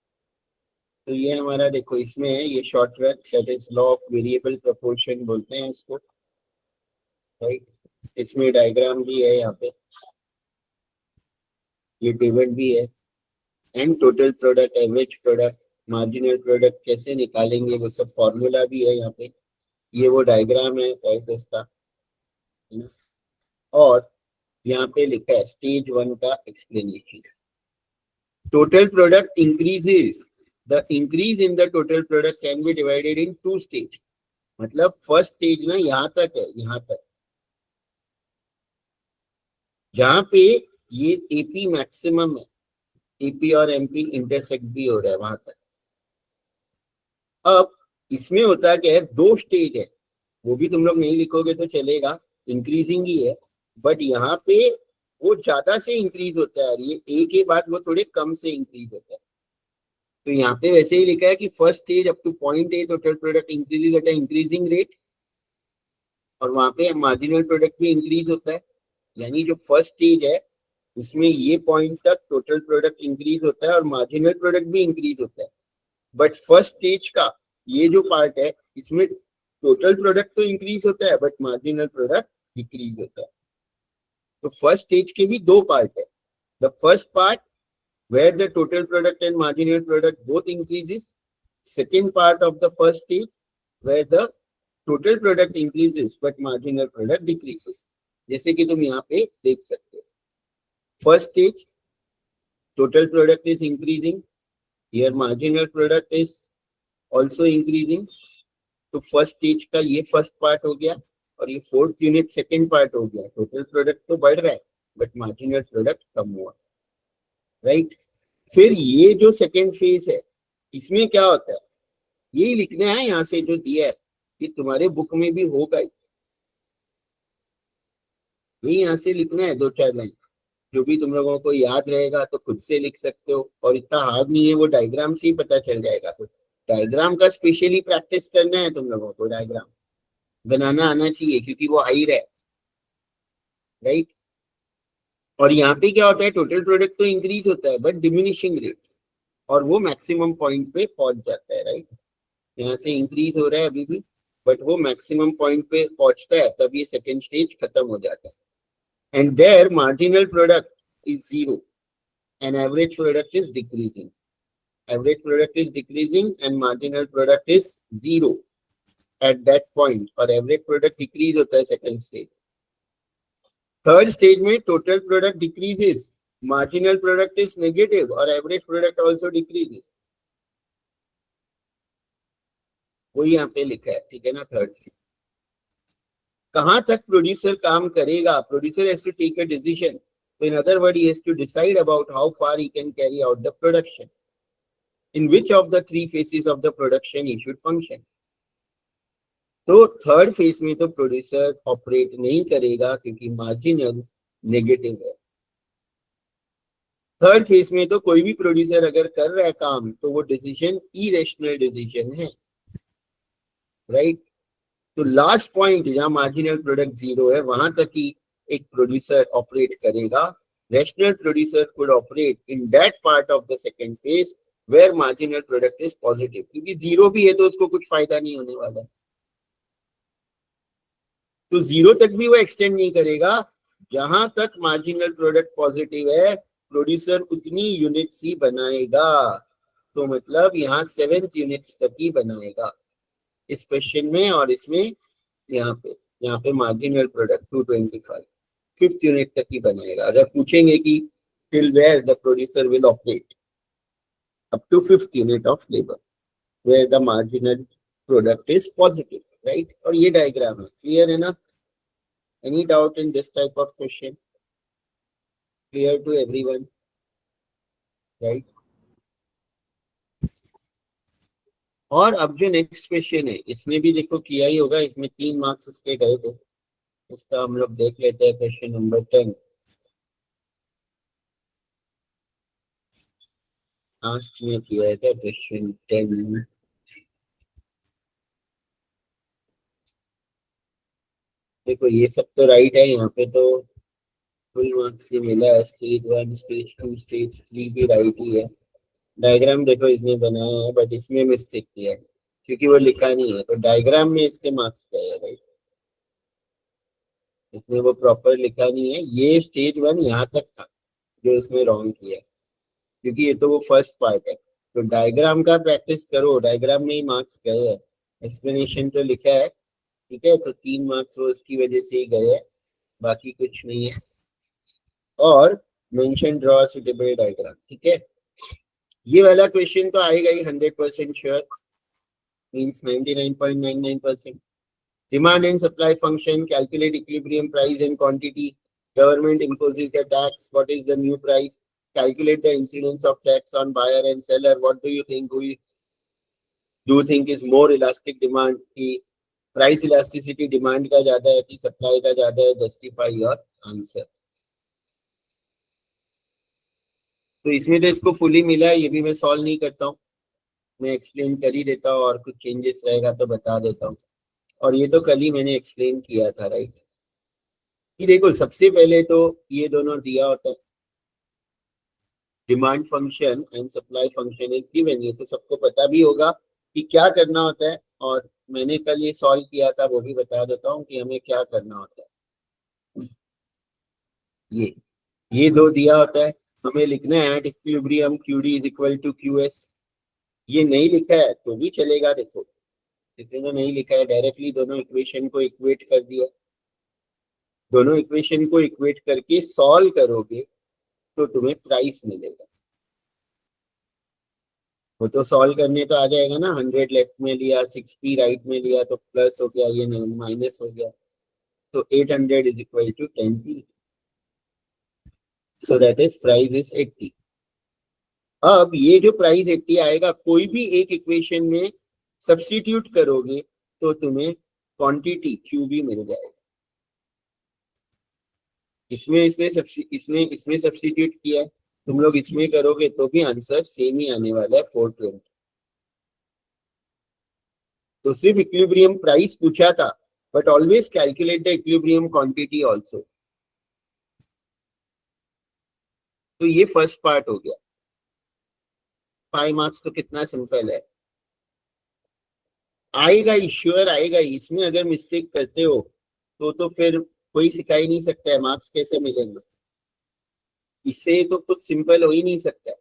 तो ये हमारा देखो इसमें है ये short run that is law of variable proportion बोलते हैं इसको राइट. इसमें डायग्राम भी है यहाँ पे. ये टेबल भी है. And total product average product marginal product कैसे निकालेंगे वो सब फॉर्मूला भी है यहाँ पे. ये वो डायग्राम है राइट इसका. और यहाँ पे लिखा है स्टेज 1 का explanation. Total product increases. The increase in the total product can be divided in 2 stage. मतलब फर्स्ट स्टेज ना यहाँ तक है. यहाँ तक जहाँ पे ये एपी मैक्सिमम है. एपी और एमपी इंटरसेक्ट भी हो रहा है वहां तक. अब इसमें होता क्या है 2 स्टेज है. वो भी तुम लोग नहीं लिखोगे तो चलेगा. इंक्रीजिंग ही है बट यहाँ पे वो ज्यादा से इंक्रीज होता है और ये एक ही बात वो थोड़े कम से इंक्रीज होता है. तो यहाँ पे वैसे ही लिखा है कि first stage up two point A total product increase at increasing rate. और वहां पे मार्जिनल प्रोडक्ट भी इंक्रीज होता है. यानी जो फर्स्ट स्टेज है उसमें ये पॉइंट तक टोटल प्रोडक्ट इंक्रीज होता है और मार्जिनल प्रोडक्ट भी इंक्रीज होता है. बट फर्स्ट स्टेज का ये जो पार्ट है इसमें टोटल प्रोडक्ट तो इंक्रीज होता है बट मार्जिनल प्रोडक्ट डिक्रीज होता है. तो फर्स्ट स्टेज के भी 2 पार्ट है. The first part where the total product and marginal product both increases. Second part of the first stage where the total product increases but marginal product decreases. जैसे कि तुम यहाँ पे देख सकते हो. First stage total product is increasing. Here marginal product is also increasing. तो first stage का ये फर्स्ट पार्ट हो गया और ये फोर्थ यूनिट सेकेंड पार्ट हो गया. टोटल प्रोडक्ट तो बढ़ रहा है बट मार्जिनल प्रोडक्ट कम हुआ राइट. फिर ये जो सेकेंड फेज है इसमें क्या होता है यही लिखना है यहाँ से जो दिया है कि तुम्हारे बुक में भी होगा यही यहाँ से लिखना है 2-4 लाइन. जो भी तुम लोगों को याद रहेगा तो खुद से लिख सकते हो और इतना हार्ड नहीं है. वो डायग्राम से ही पता चल जाएगा. तो डायग्राम का स्पेशली प्रैक्टिस करना है तुम लोगों को. डायग्राम बनाना आना चाहिए क्योंकि वो आ ही रहा है राइट. और यहाँ पे क्या होता है टोटल प्रोडक्ट तो इंक्रीज होता है बट डिमिनिशिंग रेट और वो मैक्सिमम पॉइंट पे पहुंच जाता है राइट. यहाँ से इंक्रीज हो रहा है अभी भी बट वो मैक्सिमम पॉइंट पे पहुंचता है तब ये सेकेंड स्टेज खत्म हो जाता है. And there marginal product is 0 and average product is decreasing. Average product is decreasing and marginal product is 0 at that point और एवरेज प्रोडक्ट डिक्रीज होता है सेकेंड स्टेज. थर्ड स्टेज में total product decreases, marginal product is negative और average product also decreases. वो यहाँ पे लिखा है ठीक है ना. थर्ड स्टेज कहाँ तक प्रोड्यूसर काम करेगा, producer has to take a decision. In other words, he has to decide about how far he can carry out the production. In which of the three phases of the production he should function. तो third phase में तो producer operate नहीं करेगा क्योंकि marginal negative है. Third phase में तो कोई भी प्रोड्यूसर अगर कर रहा है काम तो वो डिसीजन इरेशनल डिसीजन है, राइट. तो लास्ट पॉइंट जहां मार्जिनल प्रोडक्ट जीरो है वहां तक ही एक प्रोड्यूसर ऑपरेट करेगा. Rational producer could operate in that part of the second phase where marginal product is positive, क्योंकि जीरो भी है तो उसको कुछ फायदा नहीं होने वाला. तो जीरो तक भी वो एक्सटेंड नहीं करेगा. जहां तक मार्जिनल प्रोडक्ट पॉजिटिव है प्रोड्यूसर उतनी यूनिट्स ही बनाएगा. तो मतलब यहाँ 7th यूनिट्स तक ही बनाएगा इस क्वेश्चन में, और इसमें यहाँ पे मार्जिनल प्रोडक्ट 225 5th यूनिट तक ही बनाएगा. अगर पूछेंगे कि till where the producer will operate up to 5th unit of labour where the marginal product is positive, right. और ये डायग्राम है, क्लियर है ना? Any doubt in this type of question? Clear to everyone, right. और अब जो next question है इसने भी देखो किया ही होगा, इसमें 3 मार्क्स इसके गए थे. इसका हम लोग देख लेते हैं क्वेश्चन नंबर 10. लास्ट में किया था क्वेश्चन 10. देखो ये सब तो राइट है, यहाँ पे तो फुल मार्क्स ही मिला है. स्टेज 1, स्टेज 2, स्टेज 3 भी राइट ही है. डायग्राम देखो इसने बनाया है बट इसमें मिस्टेक किया है क्योंकि वो लिखा नहीं है, तो डायग्राम में इसके मार्क्स गए हैं, राइट. इसने वो प्रॉपर लिखा नहीं है. ये स्टेज 1 यहाँ तक था जो इसने रॉन्ग किया, क्योंकि ये तो वो फर्स्ट पार्ट है. तो डायग्राम का प्रैक्टिस करो, डायग्राम में ही मार्क्स गए हैं. एक्सप्लेनेशन तो लिखा है, ठीक है, तो 3 मार्क्स वो उसकी वजह से ही गए हैं, बाकी कुछ नहीं है. और मेंशन ड्रॉ सुटेबल डायग्राम, ठीक है. ये वाला क्वेश्चन तो आएगा ही 100% sure, means 99.99%. Demand and supply function, calculate equilibrium price and quantity. Government imposes a tax. What is the new price? Calculate the incidence of tax on buyer and seller. What do you think? Do you think is more elastic demand? की price elasticity demand का ज्यादा है कि supply का ज्यादा है? Justify your answer. तो इसमें तो इसको फुली मिला है, ये भी मैं सॉल्व नहीं करता हूँ, मैं एक्सप्लेन कर ही देता हूँ, और कुछ चेंजेस रहेगा तो बता देता हूँ. और ये तो कल ही मैंने एक्सप्लेन किया था, राइट. ये देखो सबसे पहले तो ये दोनों दिया होता है, demand function and supply function is given. ये तो सबको पता भी होगा कि क्या करना होता है, और मैंने कल ये सॉल्व किया था वो भी बता देता हूँ कि हमें क्या करना होता है. ये दो दिया होता है, हमें लिखना है equilibrium QD is equal to QS. ये नहीं लिखा है तो भी चलेगा. देखो इसने नहीं लिखा है, डायरेक्टली दोनों इक्वेशन को इक्वेट कर दिया. दोनों इक्वेशन को इक्वेट करके सॉल्व करोगे तो तुम्हें प्राइस मिलेगा. वो तो सॉल्व करने तो आ जाएगा ना. 100 लेफ्ट में लिया, 6p राइट में लिया तो प्लस हो गया, ये माइनस हो गया. तो 800 is equal to 10p. So that is price is 80. अब ये जो प्राइस 80 आएगा, कोई भी एक इक्वेशन में सब्स्टिट्यूट करोगे तो तुम्हें क्वांटिटी QB मिल जाएगा. इसमें सब्स्टिट्यूट किया है, तुम लोग इसमें करोगे तो भी आंसर सेम ही आने वाला है 420. तो सिर्फ इक्विलिब्रियम प्राइस पूछा था, but always calculate the equilibrium quantity also. तो ये फर्स्ट पार्ट हो गया. 5 मार्क्स तो कितना सिंपल है. आएगा, ईश्वर आएगा. इसमें अगर मिस्टेक करते हो तो फिर कोई सिखा ही नहीं सकता है, मार्क्स कैसे मिलेंगे. इससे तो कुछ सिंपल हो ही नहीं सकता.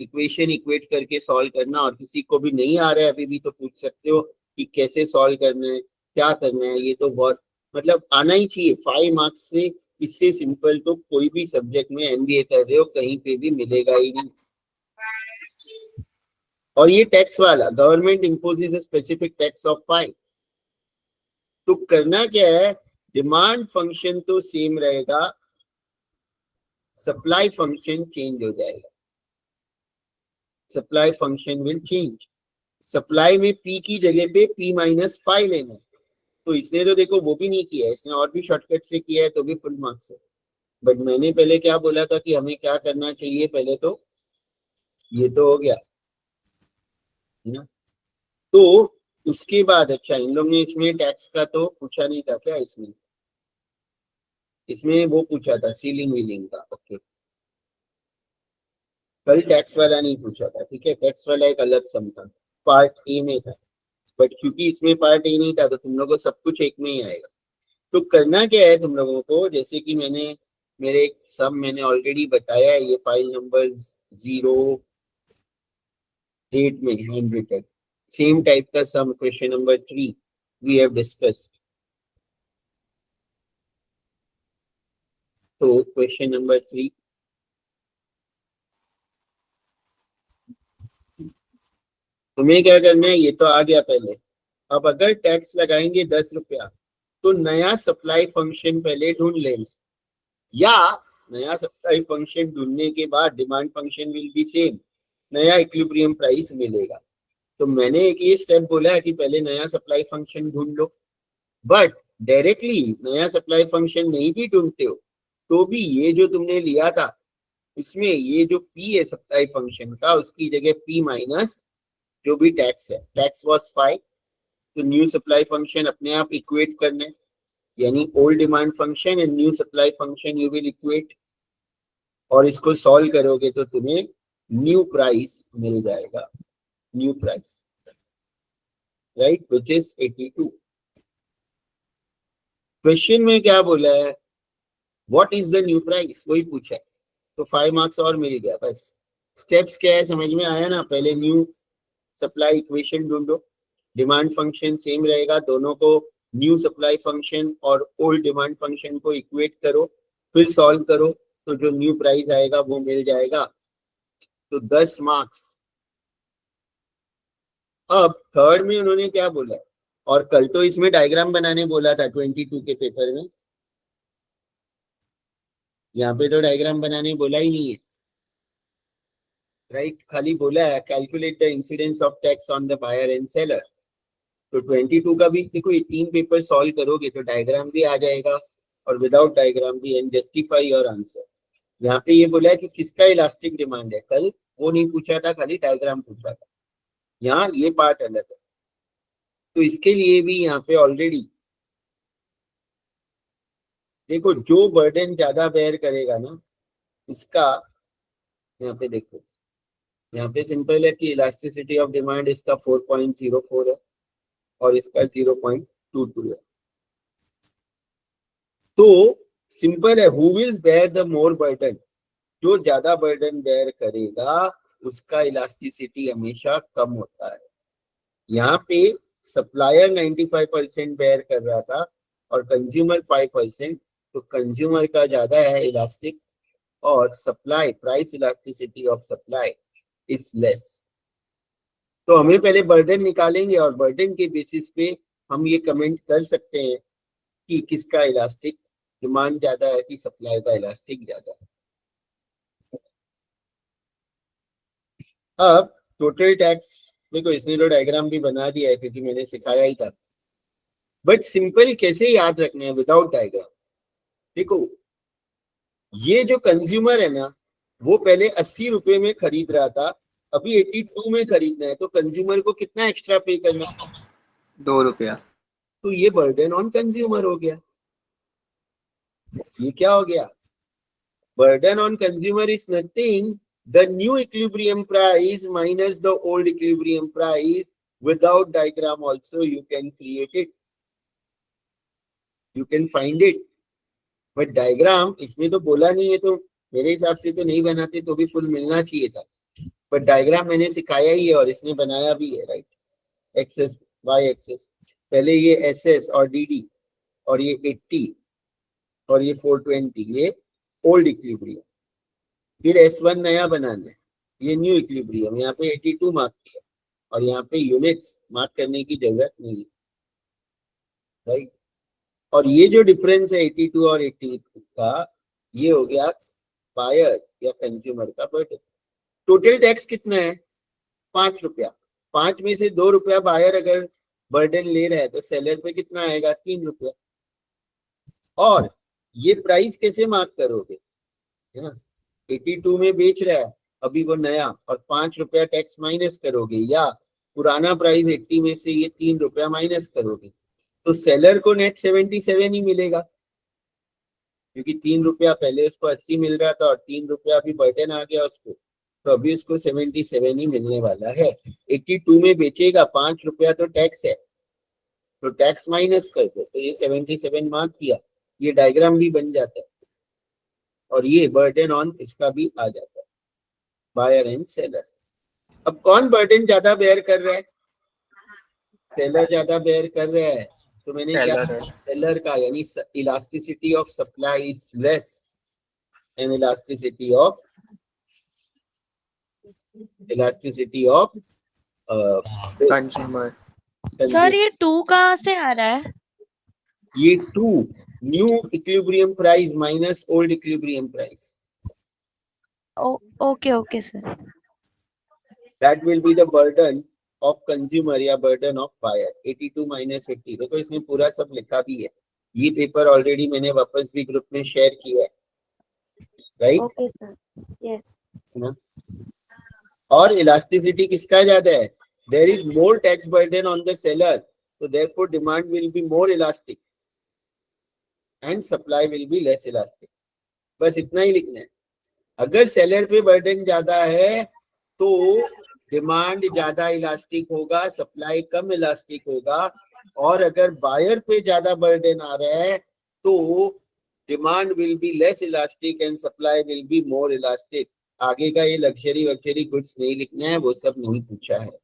इक्वेशन इक्वेट करके सॉल्व करना, और किसी को भी नहीं आ रहा है अभी भी तो पूछ सकते हो कि कैसे सॉल्व करना है, क्या करना है. ये तो बहुत मतलब आना ही चाहिए. 5 मार्क्स से इससे सिंपल तो कोई भी सब्जेक्ट में MBA कर रहे हो कहीं पे भी मिलेगा ही नहीं. और ये टैक्स वाला, government imposes a specific tax of 5. तो करना क्या है, डिमांड फंक्शन तो सेम रहेगा, सप्लाई फंक्शन चेंज हो जाएगा, supply function will change. Supply में पी की जगह पे P-5 लेना है, तो इसने तो देखो वो भी नहीं किया है, इसने और भी शॉर्टकट से किया है तो भी फुल मार्क्स है। बट मैंने पहले क्या बोला था कि हमें क्या करना चाहिए, पहले तो ये तो हो गया है ना, तो उसके बाद अच्छा इन लोग ने इसमें टैक्स का तो पूछा नहीं था क्या, इसमें वो पूछा था सीलिंग वीलिंग का, ओके कल टैक्स वाला नहीं पूछा था, ठीक है टैक्स वाला एक अलग सम था, पार्ट ए में था, बट क्योंकि इसमें पार्ट ए नहीं था तो तुम लोगों को सब कुछ एक में ही आएगा। तो करना क्या है तुम लोगों को, जैसे कि मैंने मेरे सम मैंने ऑलरेडी बताया है, ये फाइल नंबर 08 में हैंड रिटन सेम टाइप का sum question number 3 we have discussed. तो क्वेश्चन नंबर 3 तुम्हें क्या करना है, ये तो आ गया पहले। अब अगर टैक्स लगाएंगे 10 रुपया तो नया सप्लाई फंक्शन पहले ढूंढ लेना, या नया सप्लाई फंक्शन ढूंढने के बाद demand function will be same, नया इक्विलिब्रियम प्राइस मिलेगा। तो मैंने एक ये स्टेप बोला है कि पहले नया सप्लाई फंक्शन ढूंढ लो, बट डायरेक्टली नया सप्लाई फंक्शन नहीं भी ढूंढते हो तो भी ये जो तुमने लिया था इसमें ये जो P है सप्लाई फंक्शन का, उसकी जगह P माइनस जो भी टैक्स है, टैक्स वाज 5, तो न्यू सप्लाई फंक्शन अपने आप इक्वेट करना है, यानी old demand function and new supply function you will equate, और इसको सॉल्व करोगे तो तुम्हें न्यू प्राइस मिल जाएगा, new price right which is 82। Question में क्या बोला है, what is the new price, वही पूछा है, तो 5 मार्क्स और मिल गया। बस स्टेप्स क्या है समझ में आया ना, पहले न्यू सप्लाई इक्वेशन ढूंढो, डिमांड फंक्शन सेम रहेगा, दोनों को न्यू सप्लाई फंक्शन और ओल्ड डिमांड फंक्शन को इक्वेट करो, फिर सॉल्व करो तो जो न्यू प्राइस आएगा वो मिल जाएगा, तो 10 मार्क्स। अब थर्ड में उन्होंने क्या बोला है, और कल तो इसमें डायग्राम बनाने बोला था 22 के पेपर में, यहाँ पे तो डायग्राम बनाने बोला ही नहीं है राइट, खाली बोला है calculate the incidence of tax on the buyer and seller. तो 22 का भी देखो, ये 3 पेपर सॉल्व करोगे तो डायग्राम भी आ जाएगा और विदाउट डायग्राम भी, एंड जस्टिफाई योर आंसर। यहाँ पे ये बोला है कि किसका इलास्टिक डिमांड है, कल वो नहीं पूछा था, खाली डायग्राम पूछा था, यहाँ ये पार्ट अलग है। तो इसके लिए भी यहाँ पे ऑलरेडी देखो जो बर्डन ज्यादा बेयर करेगा ना उसका, यहाँ पे देखो, यहाँ पे सिंपल है कि इलास्टिसिटी ऑफ डिमांड इसका 4.04 है और इसका 0.22 है, तो सिंपल है, who will bear the more burden, जो ज्यादा बर्डन बेयर करेगा उसका इलास्टिसिटी हमेशा कम होता है। यहाँ पे सप्लायर 95% बेयर कर रहा था और कंज्यूमर 5%, तो कंज्यूमर का ज्यादा है इलास्टिक, और supply price elasticity of supply is less. तो हमें पहले बर्डन निकालेंगे और बर्डन के बेसिस पे हम ये कमेंट कर सकते हैं कि किसका इलास्टिक डिमांड ज्यादा है कि सप्लाई का इलास्टिक ज्यादा है। अब टोटल टैक्स देखो, इसने तो डायग्राम भी बना दिया है क्योंकि मैंने सिखाया ही था, बट सिंपल कैसे याद रखना है विदाउट डायग्राम। देखो ये जो कंज्यूमर है ना वो पहले 80 रुपए में खरीद रहा था, अभी 82 में खरीदना है, तो कंज्यूमर को कितना एक्स्ट्रा पे करना है, 2 रुपया। तो ये बर्डन ऑन कंज्यूमर हो गया। ये क्या हो गया, burden on consumer is nothing, the new equilibrium price minus the old equilibrium price. Without diagram also you can create it, you can find it, but diagram इसमें तो बोला नहीं है, तो मेरे हिसाब से तो नहीं बनाते तो भी फुल मिलना चाहिए था, बट डायग्राम मैंने सिखाया ही है और इसने बनाया भी है राइट, एक्सेस वाई एक्सेस, पहले ये एसएस और डीडी और ये 80 और ये 420, ये ओल्ड इक्विलिब्रियम, फिर S1 नया बनाना है, ये न्यू इक्विलिब्रियम, यहाँ पे 82 मार्क किया और यहाँ पे यूनिट्स मार्क करने की जरूरत नहीं है राइट। और ये जो डिफरेंस है 82 और 80 का, ये हो गया बायर या कंज्यूमर का बर्डन। टोटल टैक्स कितना है? 5 रुपया। 5 में से 2 रुपया बायर अगर बर्डन ले रहा है तो सेलर पे कितना आएगा? 3 रुपया। और ये प्राइस कैसे मार्क करोगे, है ना? 82 में बेच रहा है अभी वो नया, और 5 रुपया टैक्स माइनस करोगे, या पुराना प्राइस 80 में से ये 3 रुपया माइनस करोगे, तो सेलर को नेट 77 ही मिलेगा, क्योंकि 3 रुपया पहले उसको 80 मिल रहा था और 3 रुपया अभी बर्डन आ गया उसको, तो अभी उसको 77 ही मिलने वाला है। 82 में बेचेगा, 5 रुपया तो टैक्स है, तो टैक्स माइनस कर दो, तो ये 77 मार्क किया। ये डायग्राम भी बन जाता है, और ये बर्डन ऑन इसका भी आ जाता है, बायर एंड सेलर। अब कौन बर्डन ज्यादा बेयर कर रहा है? सेलर ज्यादा बेयर कर रहा है, तो मैंने क्या, सेलर का, यानी elasticity of supply is less and elasticity of consumer. Sir ये 2 कहाँ से आ रहा है? ये 2 new equilibrium price minus old equilibrium price, okay okay sir. That will be the burden of consumer या बर्डन ऑफ बायर। 82 माइनस 80, देखो इसमें पूरा सब लिखा भी है। ये पेपर ऑलरेडी मैंने वापस भी ग्रुप में शेयर किया है, राइट? Okay sir, yes. और इलास्टिसिटी किसका ज्यादा है? There is more tax burden on the seller, so therefore demand will be more elastic and supply will be less elastic। बस इतना ही लिखना है। अगर सेलर पे बर्डन ज्यादा है तो डिमांड ज्यादा इलास्टिक होगा, सप्लाई कम इलास्टिक होगा, और अगर बायर पे ज्यादा बर्डन आ रहा है तो demand will be less elastic and supply will be more elastic. आगे का ये लग्जरी गुड्स नहीं लिखना है, वो सब नहीं पूछा है।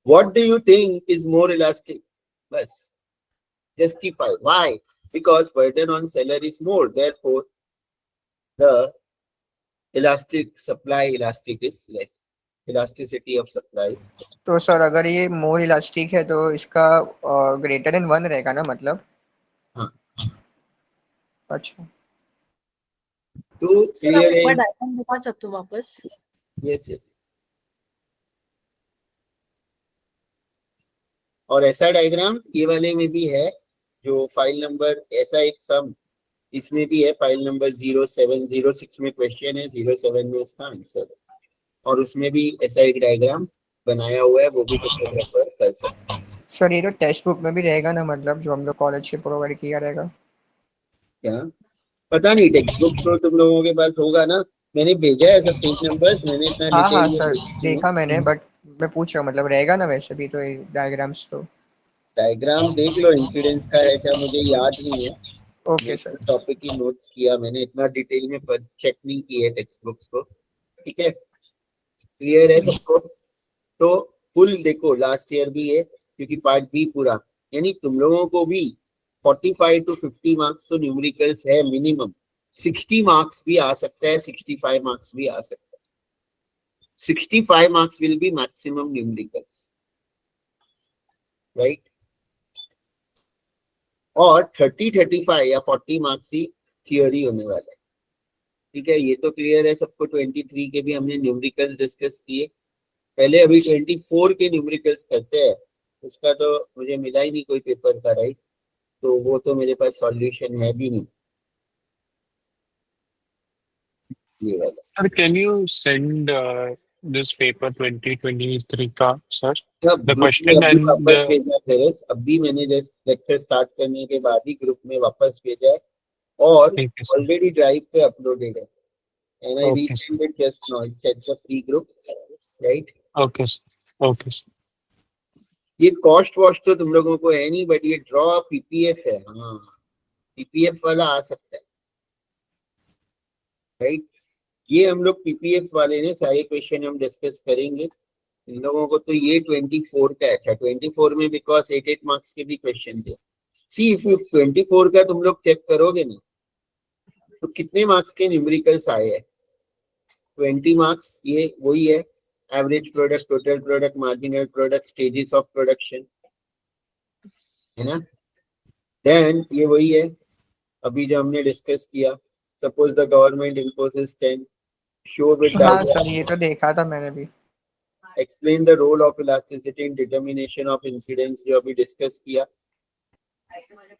What do you think is more elastic? Bas. Justify. Why? Because burden on seller is more. Therefore, the elastic is less. Elasticity of supply is less. तो सर अगर ये मोर इलास्टिक है तो इसका ग्रेटर देन 1 रहेगा ना, मतलब? हाँ। अच्छा, तो सर आप clear एक बार है? डायग्राम दिखा सकते हो वापस? Yes, yes. और ऐसा डायग्राम ये वाले में भी है, जो फाइल नंबर, ऐसा एक सम इसमें भी है, फाइल नंबर 0706 में क्वेश्चन है, 07 में उसका आंसर है, और उसमें भी ऐसा एक डायग्राम बनाया हुआ है, वो भी कुछ रेफर कर सकते हैं। सर ये तो टेक्स्ट बुक में भी रहेगा ना, मतलब जो हम लोग कॉलेज से प्रोवाइड किया रहेगा? क्या पता नहीं, टेक्स्ट बुक तो तुम लोगों के पास होगा ना, मैंने भेजा है सब पेज नंबर्स, मैंने इतना हाँ हाँ डिटेल सर, देखा मैंने, बट मैं पूछ रहा हूँ मतलब रहेगा ना वैसे भी तो डायग्राम्स तो? डायग्राम देख लो, इंसिडेंस का है क्या मुझे याद नहीं है। Okay sir. टॉपिक की नोट्स किया मैंने, इतना डिटेल में चेक नहीं की है टेक्स्ट बुक्स को। ठीक है, क्लियर है सबको? तो फुल देखो, लास्ट ईयर भी है, क्योंकि पार्ट बी पूरा, यानी तुम लोगों को भी 45 to 50 मार्क्स तो न्यूमेरिकल्स है मिनिमम। 60 मार्क्स भी आ सकता है, 65 मार्क्स भी आ सकता है। 65 marks will be maximum numericals, right? और 30, 35 या 40 मार्क्स ही थियोरी होने वाला है। ठीक है, ये तो क्लियर है सबको। 23 के भी हमने न्यूमेरिकल्स डिस्कस किए पहले, अभी 24 के न्यूमेरिकल्स करते हैं। उसका तो मुझे मिला ही नहीं कोई पेपर का, राइट? तो वो तो मेरे पास सॉल्यूशन है भी नहीं ये वाला। Sir, can you send this paper 2023 का, sir? अब The ग्रुप में question अभी and वापस the भेजा तेरस, अभी मैंने जस्ट लेक्चर स्टार्ट करने के बाद ही ग्रुप में वापस भेजा है, और ठीक है सर। ऑलरेडी ड्राइव पे अपलोडेड है, and I Okay, resend it just now. It's a free group, right? Okay, sir. Okay, sir. ये कॉस्ट वॉस्ट तो तुम लोगों को है नहीं, बट ये ड्रॉ पीपीएफ है। हाँ, पीपीएफ वाला आ सकता है, राइट? ये हम लोग पीपीएफ वाले ने सारे क्वेश्चन हम डिस्कस करेंगे। इन लोगों को तो ये 24 का है। 24 में बिकॉज 8 मार्क्स के भी क्वेश्चन थे। सी इफ 24 का तुम लोग चेक करोगे ना, तो कितने मार्क्स के न्यूमेरिकल्स आए हैं? 20 मार्क्स, ये वही है, average product, total product, marginal product, stages of production, है ना? देन ये वही है अभी जो हमने डिस्कस किया. Suppose the government imposes 10, show with हाँ सर, ये तो देखा था मैंने भी. Explain the role of elasticity in determination of incidence, जो अभी डिस्कस किया,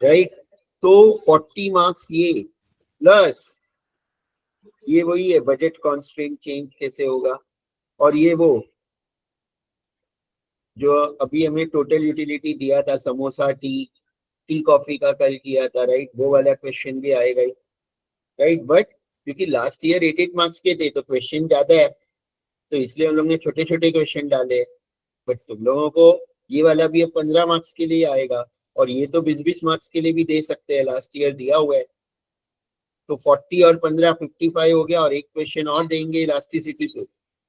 राइट? तो 40 मार्क्स ये प्लस ये वही है बजट कॉन्स्ट्रेंट चेंज कैसे होगा, और ये वो जो अभी हमें टोटल यूटिलिटी दिया था, समोसा टी कॉफी का कल किया था, राइट? वो वाला क्वेश्चन भी आएगा ही, राइट? बट क्योंकि लास्ट ईयर 88 मार्क्स के थे तो क्वेश्चन ज्यादा है, तो इसलिए हम लोग ने छोटे छोटे क्वेश्चन डाले. बट तुम लोगों को ये वाला भी अब 15 मार्क्स के लिए आएगा, और ये तो 20-20 मार्क्स के लिए भी दे सकते हैं, लास्ट ईयर दिया हुआ है. तो 40 और 15 55 हो गया, और एक क्वेश्चन और देंगे इलास्टिसिटी पे,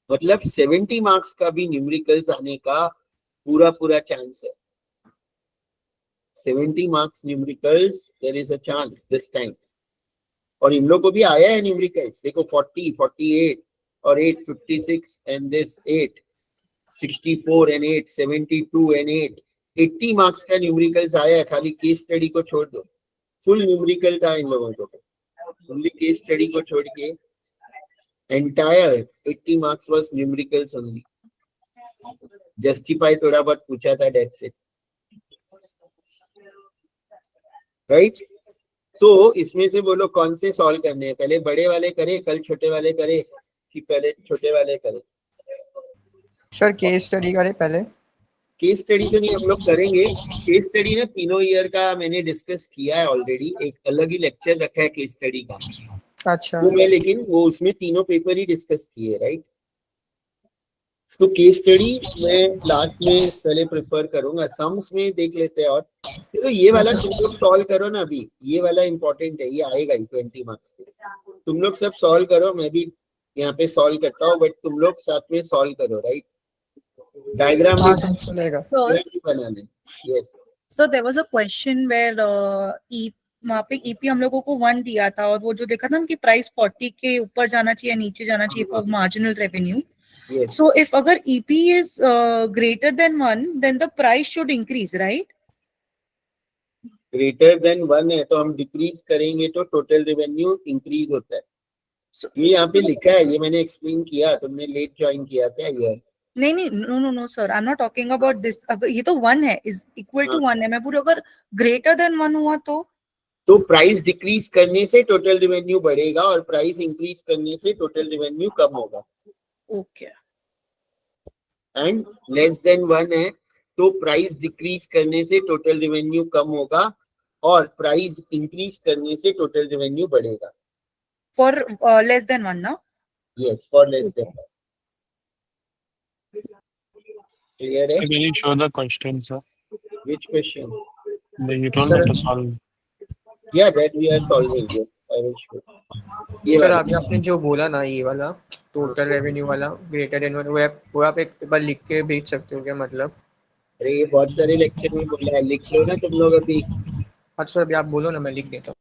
मतलब 70 मार्क्स का भी न्यूमेरिकल्स आने का पूरा चांस है. 70 marks numericals there is a chance this time. और इन लोगों को भी आया है न्यूमेरिकल्स, देखो 40, 48 और 8 56 and this 8 64 and 8 72 and 8 80 marks का न्यूमेरिकल्स आया है. खाली केस स्टडी को छोड़ दो, फुल न्यूमेरिकल था इन लोगों को. ओनली केस स्टडी को छोड़ के entire 80 marks was numericals only. Justify थोड़ा बहुत पूछा था, दैट्स इट, राइट? सो इसमें से बोलो कौन से सॉल्व करने हैं, पहले बड़े वाले करे, कल छोटे वाले करे, कि पहले छोटे वाले करे? सर केस स्टडी करे पहले. केस स्टडी तो नहीं हम लोग करेंगे. केस स्टडी ना तीनों ईयर का मैंने डिस्कस किया है ऑलरेडी, एक अलग ही लेक्चर रखा है केस स्टडी का. अच्छा. वो मैं लेकिन वो उसमें तीनों पेपर ही डिस्कस किए, राइट? तो केस स्टडी मैं लास्ट में पहले प्रेफर करूंगा, सम्स में देख लेते हैं. और तो ये वाला तुम लोग सॉल्व करो ना, अभी ये वाला इंपॉर्टेंट है, ये आएगा ही 20 मार्क्स के. तुम लोग सब सॉल्व करो, मैं भी यहाँ पे सॉल्व करता हूँ, बट तुम लोग साथ में सॉल्व करो, राइट? डायग्राम हाँ सर चलेगा. बनाने. Yes. So there was a question where वहाँ पे EP हम लोगों को 1 दिया था, और वो जो देखा था कि प्राइस 40 के ऊपर जाना चाहिए नीचे जाना चाहिए for marginal revenue. Yes. So if अगर EP is greater than 1, then the price should increase, right? Greater than 1 है तो हम डिक्रीज करेंगे तो टोटल रेवेन्यू इंक्रीज होता है. So, ये यहाँ पे लिखा है, ये मैंने एक्सप्लेन किया, तुमने लेट ज्वाइन किया था ये. नहीं no sir, I am not talking about this. अगर ये तो 1 है, इज इक्वल टू 1 है, मैं पूरा अगर ग्रेटर देन 1 हुआ तो प्राइस डिक्रीज करने से टोटल रेवेन्यू बढ़ेगा, और प्राइस इंक्रीज करने से टोटल रेवेन्यू कम होगा. ओके. एंड लेस देन 1 है तो प्राइस डिक्रीज करने से टोटल रेवेन्यू कम होगा, और प्राइस इंक्रीज करने से टोटल रेवेन्यू बढ़ेगा. फॉर लेस देन 1 ना? Yes, for less than 1. Clear है? So can you show the question, sir? Which question? You told me to solve. Yeah, that we are solving. Yes, I will show. ये sir वाला. अभी आपने जो बोला ना, ये वाला टोटल रेवेन्यू वाला ग्रेटर देन 1, वो आप एक बार लिख के भेज सकते हो क्या? मतलब अरे ये बहुत सारे लेक्चर में बोला है, लिख लो ना तुम लोग अभी. अच्छा सर अभी आप बोलो ना, मैं लिख देता हूँ.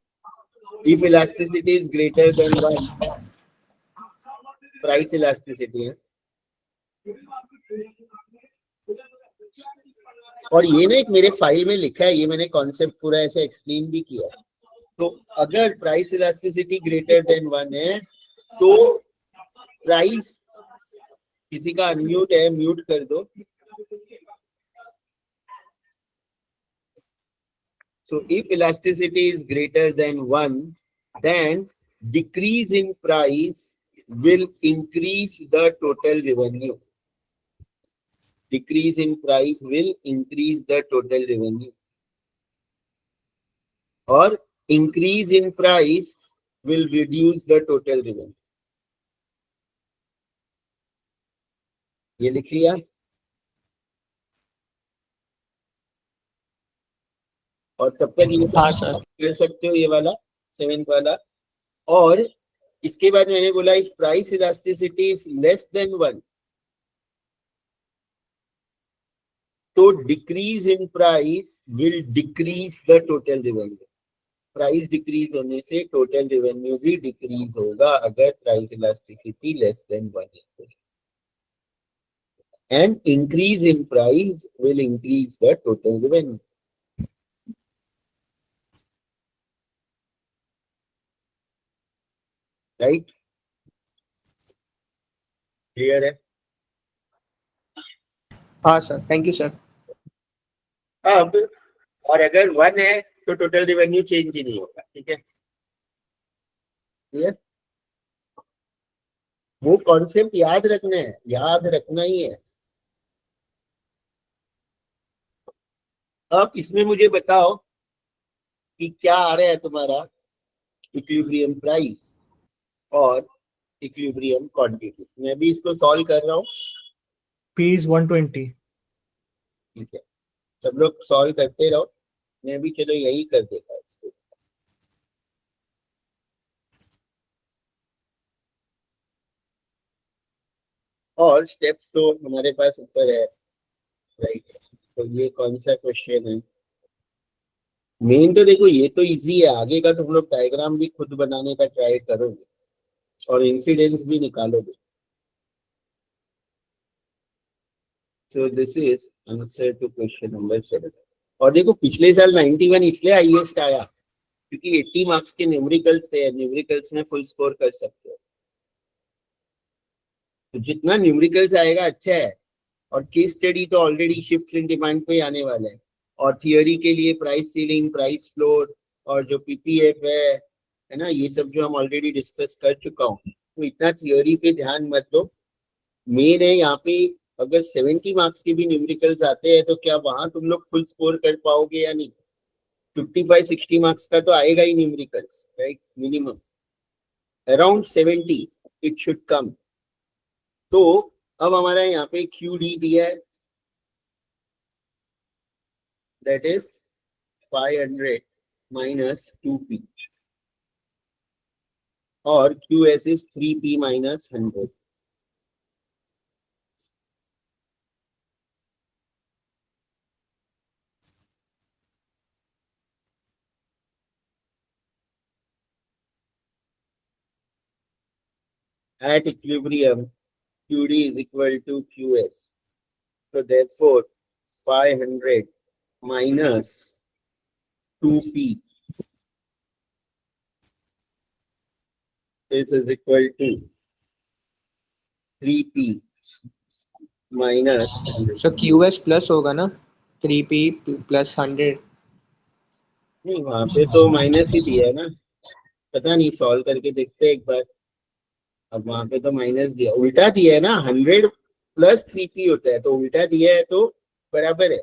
If elasticity is greater than 1, price elasticity है. और ये ना एक मेरे फाइल में लिखा है, ये मैंने कॉन्सेप्ट पूरा ऐसे एक्सप्लेन भी किया. तो अगर प्राइस इलास्टिसिटी ग्रेटर देन 1 है तो प्राइस, किसी का अनम्यूट है, म्यूट कर दो. So if elasticity is greater than 1, then decrease in price will increase the total revenue. Decrease in price will increase the total revenue. Or increase in price will reduce the total revenue. ये लिख लिया? और तब तक ये कर सकते हो ये वाला 7th वाला. और इसके बाद मैंने बोला if price elasticity is less than 1, तो decrease in price will decrease the total revenue. Price decrease होने से टोटल रेवेन्यू भी डिक्रीज होगा अगर प्राइस इलास्टिसिटी लेस देन 1 है. and increase in price will increase the total revenue. Right? Clear है? हाँ sir, thank you sir. अब और अगर 1 है तो टोटल रेवेन्यू चेंज ही नहीं होगा, ठीक है? क्लियर? वो कॉन्सेप्ट याद रखना है, याद रखना ही है। अब इसमें मुझे बताओ कि क्या आ रहा है तुम्हारा इक्विलिब्रियम प्राइस और इक्विलिब्रियम क्वांटिटी। मैं भी इसको सॉल्व कर रहा हूँ, P is 120. ठीक है? सब लोग सॉल्व करते रहो, मैं भी चलो यही कर देता इसको। और स्टेप्स तो हमारे पास ऊपर है, राइट? तो ये कौन सा क्वेश्चन है? मेन तो देखो ये तो इजी है, आगे का तुम लोग डायग्राम भी खुद बनाने का ट्राई करोगे और इंसिडेंस भी निकालोगे। So this is answer to question number 7। और देखो पिछले साल 91 इसलिए हाईएस्ट आया क्योंकि 80 मार्क्स के न्यूमेरिकल्स थे, न्यूमेरिकल्स में फुल स्कोर कर सकते हो। तो जितना न्यूमेरिकल्स आएगा अच्छा है। और केस स्टडी तो ऑलरेडी शिफ्ट्स इन डिमांड पे आने वाला है, और थियोरी के लिए प्राइस सीलिंग, प्राइस फ्लोर और जो पीपीएफ है ना, ये सब जो हम ऑलरेडी डिस्कस कर चुका हूँ। तो इतना थियोरी पे ध्यान मत दो, मेन है यहाँ पे अगर 70 मार्क्स के भी न्यूमेरिकल्स आते हैं तो क्या वहां तुम लोग फुल स्कोर कर पाओगे या नहीं? 55-60 मार्क्स का तो आएगा ही numericals, right? Minimum around 70 it should come. तो अब हमारा यहाँ पे QD दिया है, दैट इज 500 minus 2P और QS is 3P minus 100. At equilibrium, QD is equal to QS. So therefore, 500 minus 2P this is equal to 3P minus 100. Sir QS plus होगा ना, 3P प्लस 100। नहीं, वहां पे तो minus ही दिया है ना, पता नहीं, सॉल्व करके देखते हैं एक बार। अब वहां पे तो माइनस दिया, उल्टा दिया है ना, 100 प्लस 3P होता है, तो उल्टा दिया है तो बराबर है।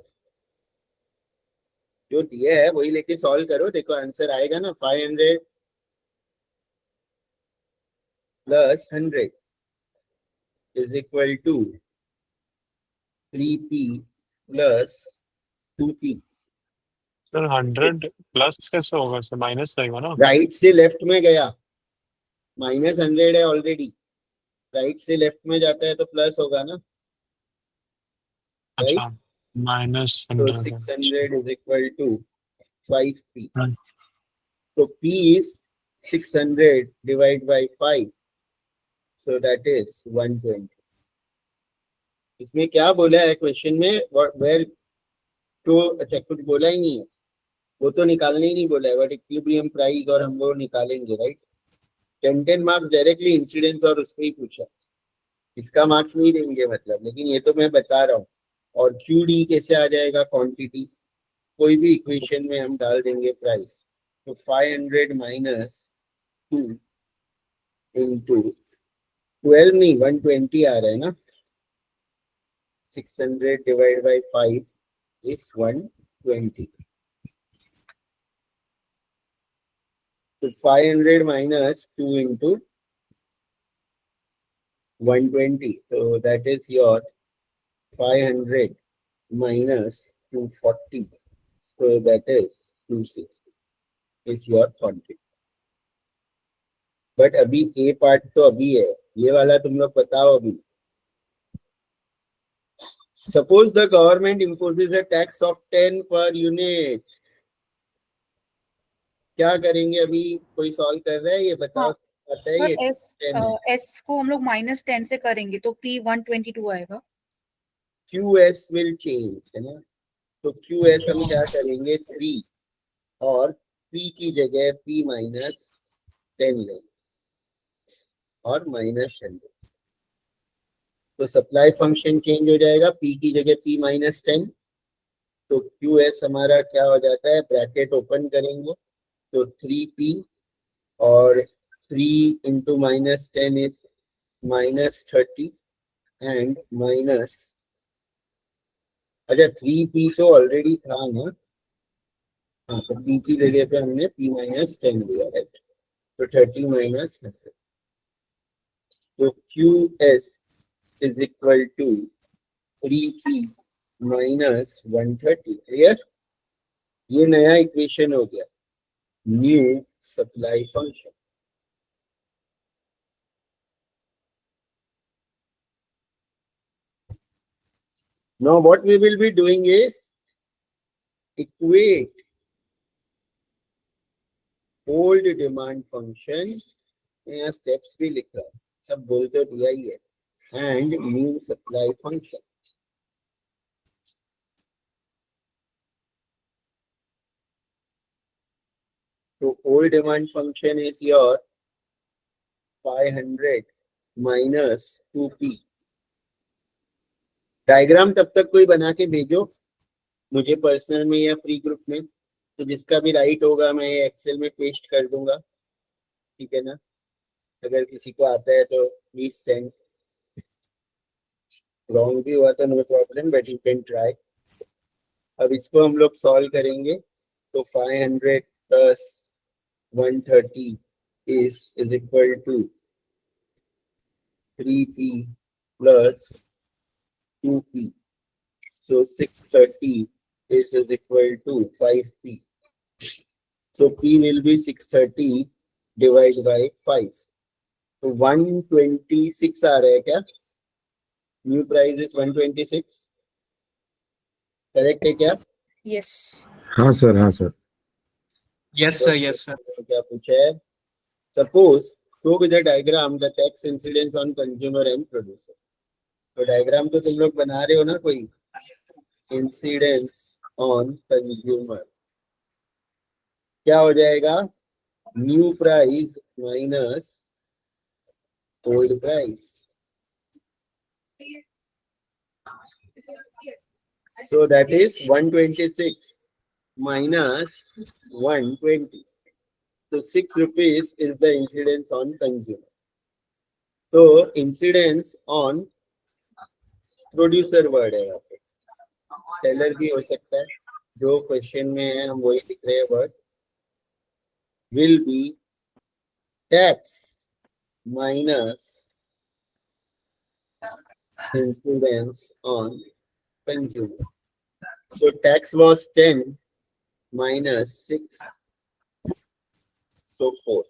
जो दिया है वही लेके सॉल्व करो, देखो आंसर आएगा ना। 500 plus 100 is equal to 3P plus 2P। Sir 100 plus कैसे होगा सर? माइनस रहेगा ना? राइट से लेफ्ट में गया, माइनस 100 है ऑलरेडी, राइट से लेफ्ट में जाता है तो प्लस होगा ना, अच्छा, माइनस तो 100 600 is equal to 5P। Right. तो P is 600 divided by 5, so that is 120. इसमें क्या बोला है क्वेश्चन में? वेयर तो अच्छा कुछ बोला ही नहीं है, वो तो निकालने ही नहीं बोला है, बट इक्विलिब्रियम प्राइस और हम लोग निकालेंगे, राइट? 10 मार्क्स डायरेक्टली इंसिडेंस और उसमें ही पूछा, इसका मार्क्स नहीं देंगे मतलब, लेकिन ये तो मैं बता रहा हूँ। और QD कैसे आ जाएगा? क्वांटिटी, कोई भी इक्वेशन में हम डाल देंगे प्राइस। तो 500 माइनस 2 इंटू 12 नहीं 120 आ रहा है ना, 600 डिवाइड बाई 5 इज 120। तो 500 minus 2 into 120, so that is your 500 minus 240, so that is 260 is your quantity. But अभी ए पार्ट तो अभी है, ये वाला तुम लोग बताओ अभी। Suppose the government imposes a tax of 10 per unit, क्या करेंगे अभी? कोई सॉल्व कर रहा है? ये बताओ। हाँ, आता है सर ये 10 है। एस को हम लोग -10 से करेंगे तो P 122 आएगा। QS will change, है ना? तो QS हम क्या करेंगे 3 और P की जगह P minus 10 लेंगे और minus 10 लेंगे। तो सप्लाई फंक्शन चेंज हो जाएगा, P की जगह P minus 10। तो QS हमारा क्या हो जाता है, ब्रैकेट ओपन करेंगे तो 3P और 3 into minus 10 is minus 30 and minus, अच्छा 3P तो ऑलरेडी था ना, हाँ तो P की जगह पे हमने P minus 10 लिया है, तो 30 minus 100, तो QS is equal to 3P minus 130। Clear? ये नया इक्वेशन हो गया, new supply function. Now what we will be doing is equate old demand function, यहाँ steps भी लिखा है, सब बोल तो दिया ही है, and new supply function। So old demand function is your 500 minus 2P। Diagram तब तक कोई बना के भेजो मुझे पर्सनल में या फ्री ग्रुप में, तो जिसका भी राइट होगा मैं ये एक्सेल में पेस्ट कर दूंगा, ठीक है ना? अगर किसी को आता है तो प्लीज सेंड, रॉन्ग भी हुआ तो no problem but you can try. अब इसको हम लोग सॉल्व करेंगे तो 500 plus 130 is equal to 3P plus 2P. So 630 is equal to 5P. So P will be 630 divided by 5. So 126 आ रहा है क्या? New price is 126. Correct है क्या? Yes. हाँ सर, हाँ sir. Yes, sir. Yes, sir. क्या पूछा है? Suppose show with the diagram the tax incidence on consumer and producer. तो डायग्राम तो तुम लोग बना रहे हो ना कोई, इंसिडेंस ऑन कंज्यूमर क्या हो जाएगा, new price minus old price. So that is 126 minus 120, so 6 rupees is the incidence on consumer। तो इंसिडेंस ऑन प्रोड्यूसर वर्ड है यहाँ पे, सेलर भी हो सकता है, जो क्वेश्चन में है हम वही लिख रहे हैं word. Will be tax minus incidence on consumer. So tax was 10 minus 6, so 4।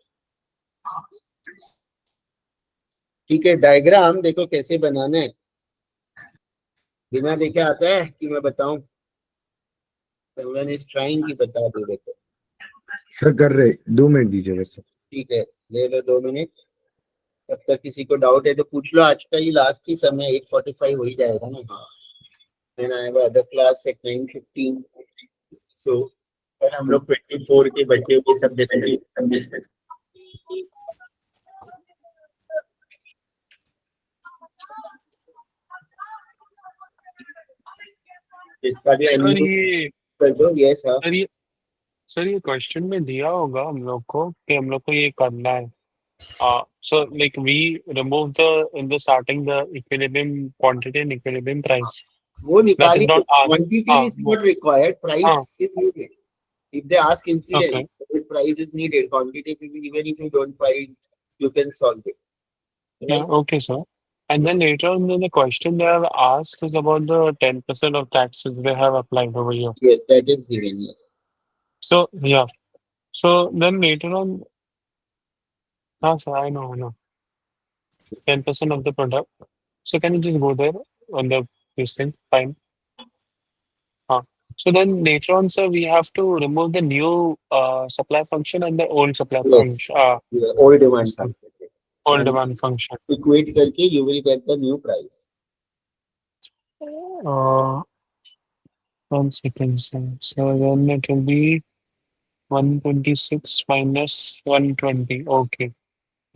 ठीक है, डायग्राम देखो कैसे बनाना है, बिना देखे आता है कि मैं बताऊं? Someone is trying कि बता दो। देखो सर कर रहे, 2 मिनट दीजिए बस। ठीक है, ले लो 2 मिनट। तब तक किसी को डाउट है तो पूछ लो, आज का ही लास्ट ही समय 8:45 हो ही जाएगा ना। Then I have other class at 9:15, so पर हम लोग 24 के बच्चे के सब डिस्कस। इसका भी सर unmute ये कर दो। यस हाँ, सर ये क्वेश्चन में दिया होगा हम लोग को कि हम लोग को ये करना है। So like we remove in the starting the equilibrium quantity and equilibrium price. वो निकाली। not asked. Quantity is not required, price is needed. If they ask incidence, if price is needed, quantity even if you don't find, you can solve it. Yeah, okay, sir. And then later on in the question they have asked is about the 10% of taxes they have applied over here. Yes, that is given. Yes. So yeah. So then later on, sir, I know. 10% of the product. So can you just go there on this thing? Fine. So then later on, sir, we have to remove the new supply function and the old supply Yes. function. Yeah, old demand function. Old And demand function. equate करके you will get the new price. 1 second, sir. So then it will be 126 minus 120. Okay,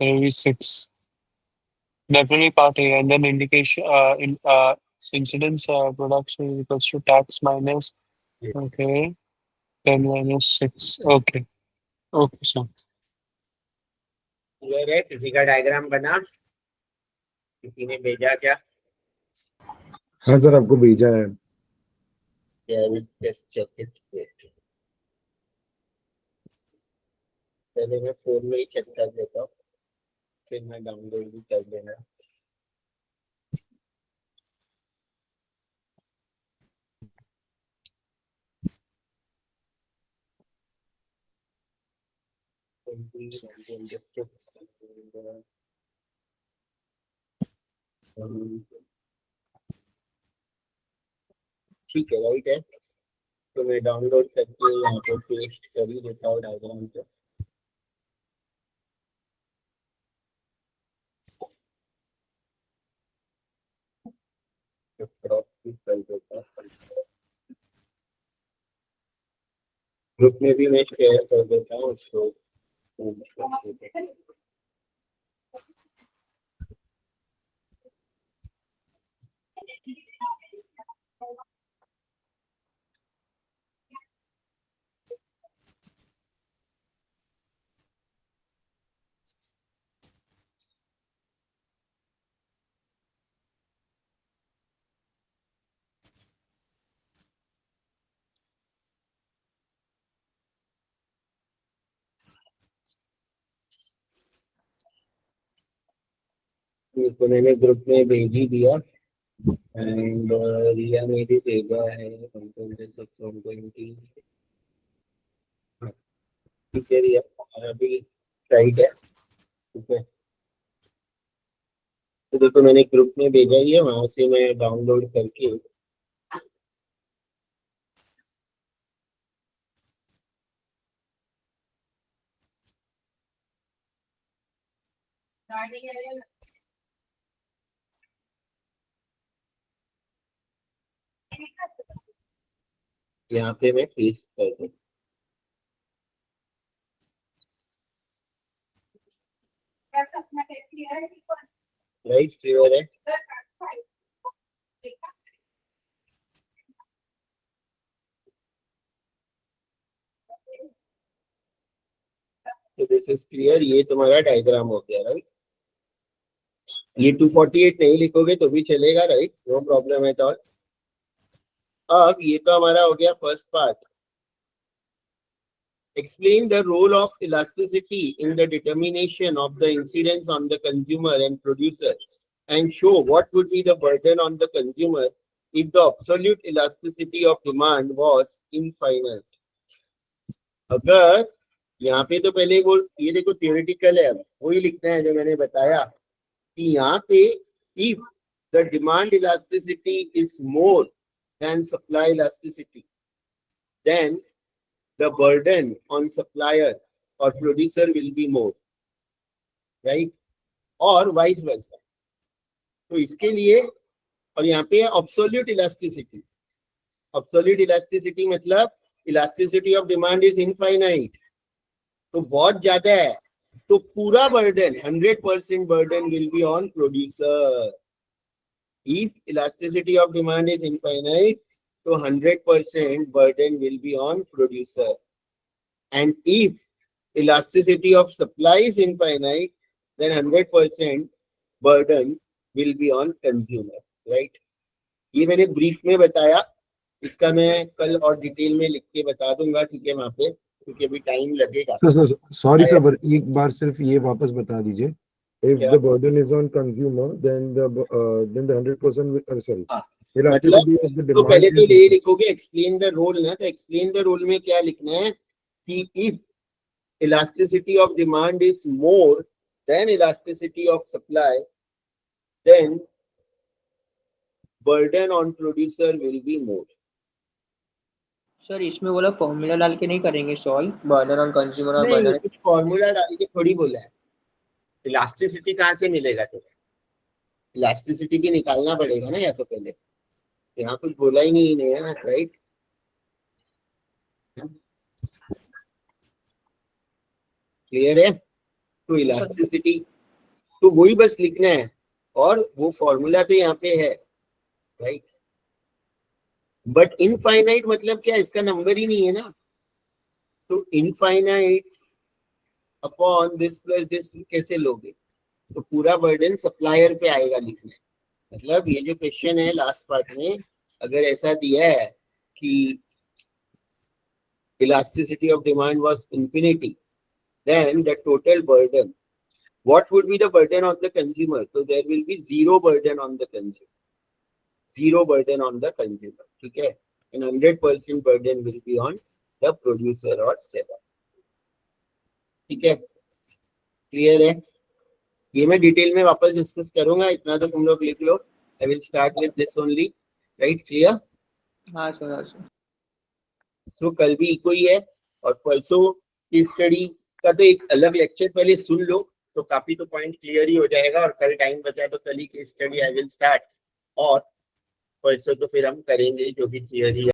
there will be 6. That will be part A, and then indication incidence production equals to tax minus. Yes. Okay, 10 minus 6. Okay, okay, sir. Clear है? किसी का diagram बना? किसी ने भेजा क्या? हाँ sir, आपको भेजा है। Yeah, I will just check it. पहले मैं फोन में ही चेक कर देता हूँ, फिर मैं डाउनलोड भी कर देना। ठीक है, राइट है, तो मैं डाउनलोड करके यहाँ पे पेस्ट कर ही देता हूँ डायग्राम पे। ग्रुप में भी मैं शेयर कर देता हूँ उसको। तो मैंने ग्रुप में भेज ही दिया, एंड रिया ने भी भेजा है। ठीक है रिया, हमारा भी राइट है। ठीक है, तो देखो मैंने ग्रुप में भेजा ही है, वहां से मैं डाउनलोड करके यहाँ पे मैं पेस्ट कर दूँ। राइट, क्लियर है? तो दिस इज क्लियर, ये तुम्हारा डायग्राम हो गया, राइट? ये 248 नहीं लिखोगे तो भी चलेगा, right? No problem at all. अब ये तो हमारा हो गया first part. Explain the role of elasticity in the determination of the incidence on the consumer and producer, and show what would be the burden on the consumer if the absolute elasticity of demand was infinite. अगर यहाँ पे तो पहले वो ये देखो theoretical है, वही लिखना है जो मैंने बताया कि यहाँ पे if the demand elasticity is more than supply elasticity, then the burden on supplier or producer will be more, right? और vice versa. तो इसके लिए, और यहाँ पे absolute elasticity. Absolute elasticity मतलब elasticity of demand is infinite. तो बहुत ज्यादा है, तो पूरा burden 100% burden will be on producer. If elasticity of demand is infinite, so 100% burden will be on producer. And if elasticity of supply is infinite, then 100% burden will be on consumer, right? ये मैंने brief में बताया, इसका मैं कल और detail में लिख के बता दूंगा, ठीक है, वहां पे, क्योंकि अभी टाइम लगेगा। सॉरी सर, पर एक बार सिर्फ ये वापस बता दीजिए। If the burden is on consumer, then the 100% sorry. मतलब तो पहले तो ये लिखोगे एक्सप्लेन द रोल ना, तो एक्सप्लेन द रोल में क्या लिखना है कि if elasticity of demand is more than elasticity of supply, then burden on producer will be more. Sir इसमें बोला फॉर्मूला डाल के नहीं करेंगे सॉल्व, बर्डन ऑन कंज्यूमर और नहीं, बर्डन। कुछ फॉर्मूला डाल के थोड़ी बोला है। इलास्टिसिटी कहाँ से मिलेगा तुम्हें? इलास्टिसिटी भी निकालना पड़ेगा ना, या तो पहले यहाँ कुछ बोला ही नहीं है, राइट? क्लियर है? तो इलास्टिसिटी तो वही बस लिखना है, और वो फॉर्मूला तो यहाँ पे है, राइट? बट इनफाइनाइट मतलब क्या, इसका नंबर ही नहीं है ना, तो infinite upon this plus this कैसे लोगे? तो पूरा बर्डन सप्लायर पे आएगा लिखना है। मतलब ये जो क्वेश्चन है लास्ट पार्ट में, अगर ऐसा दिया है कि elasticity of demand was infinity, then the total burden, what would be the burden on the consumer? So there will be zero burden on the consumer. Zero burden on the consumer. ठीक है? And 100% burden will be on the producer or seller. ठीक है? Clear है? ये मैं detail में वापस discuss करूंगा, इतना तो तुम लोग लिख लो। I will start with this only. Right? Clear? हाँ सर, हाँ सर। सो कल भी इको ही है, और परसों की स्टडी का तो एक अलग लेक्चर पहले सुन लो, तो काफी तो पॉइंट क्लियर ही हो जाएगा। और कल टाइम बचा तो कल ही की स्टडी आई विल स्टार्ट, और परसों तो फिर हम करेंगे जो भी थियरी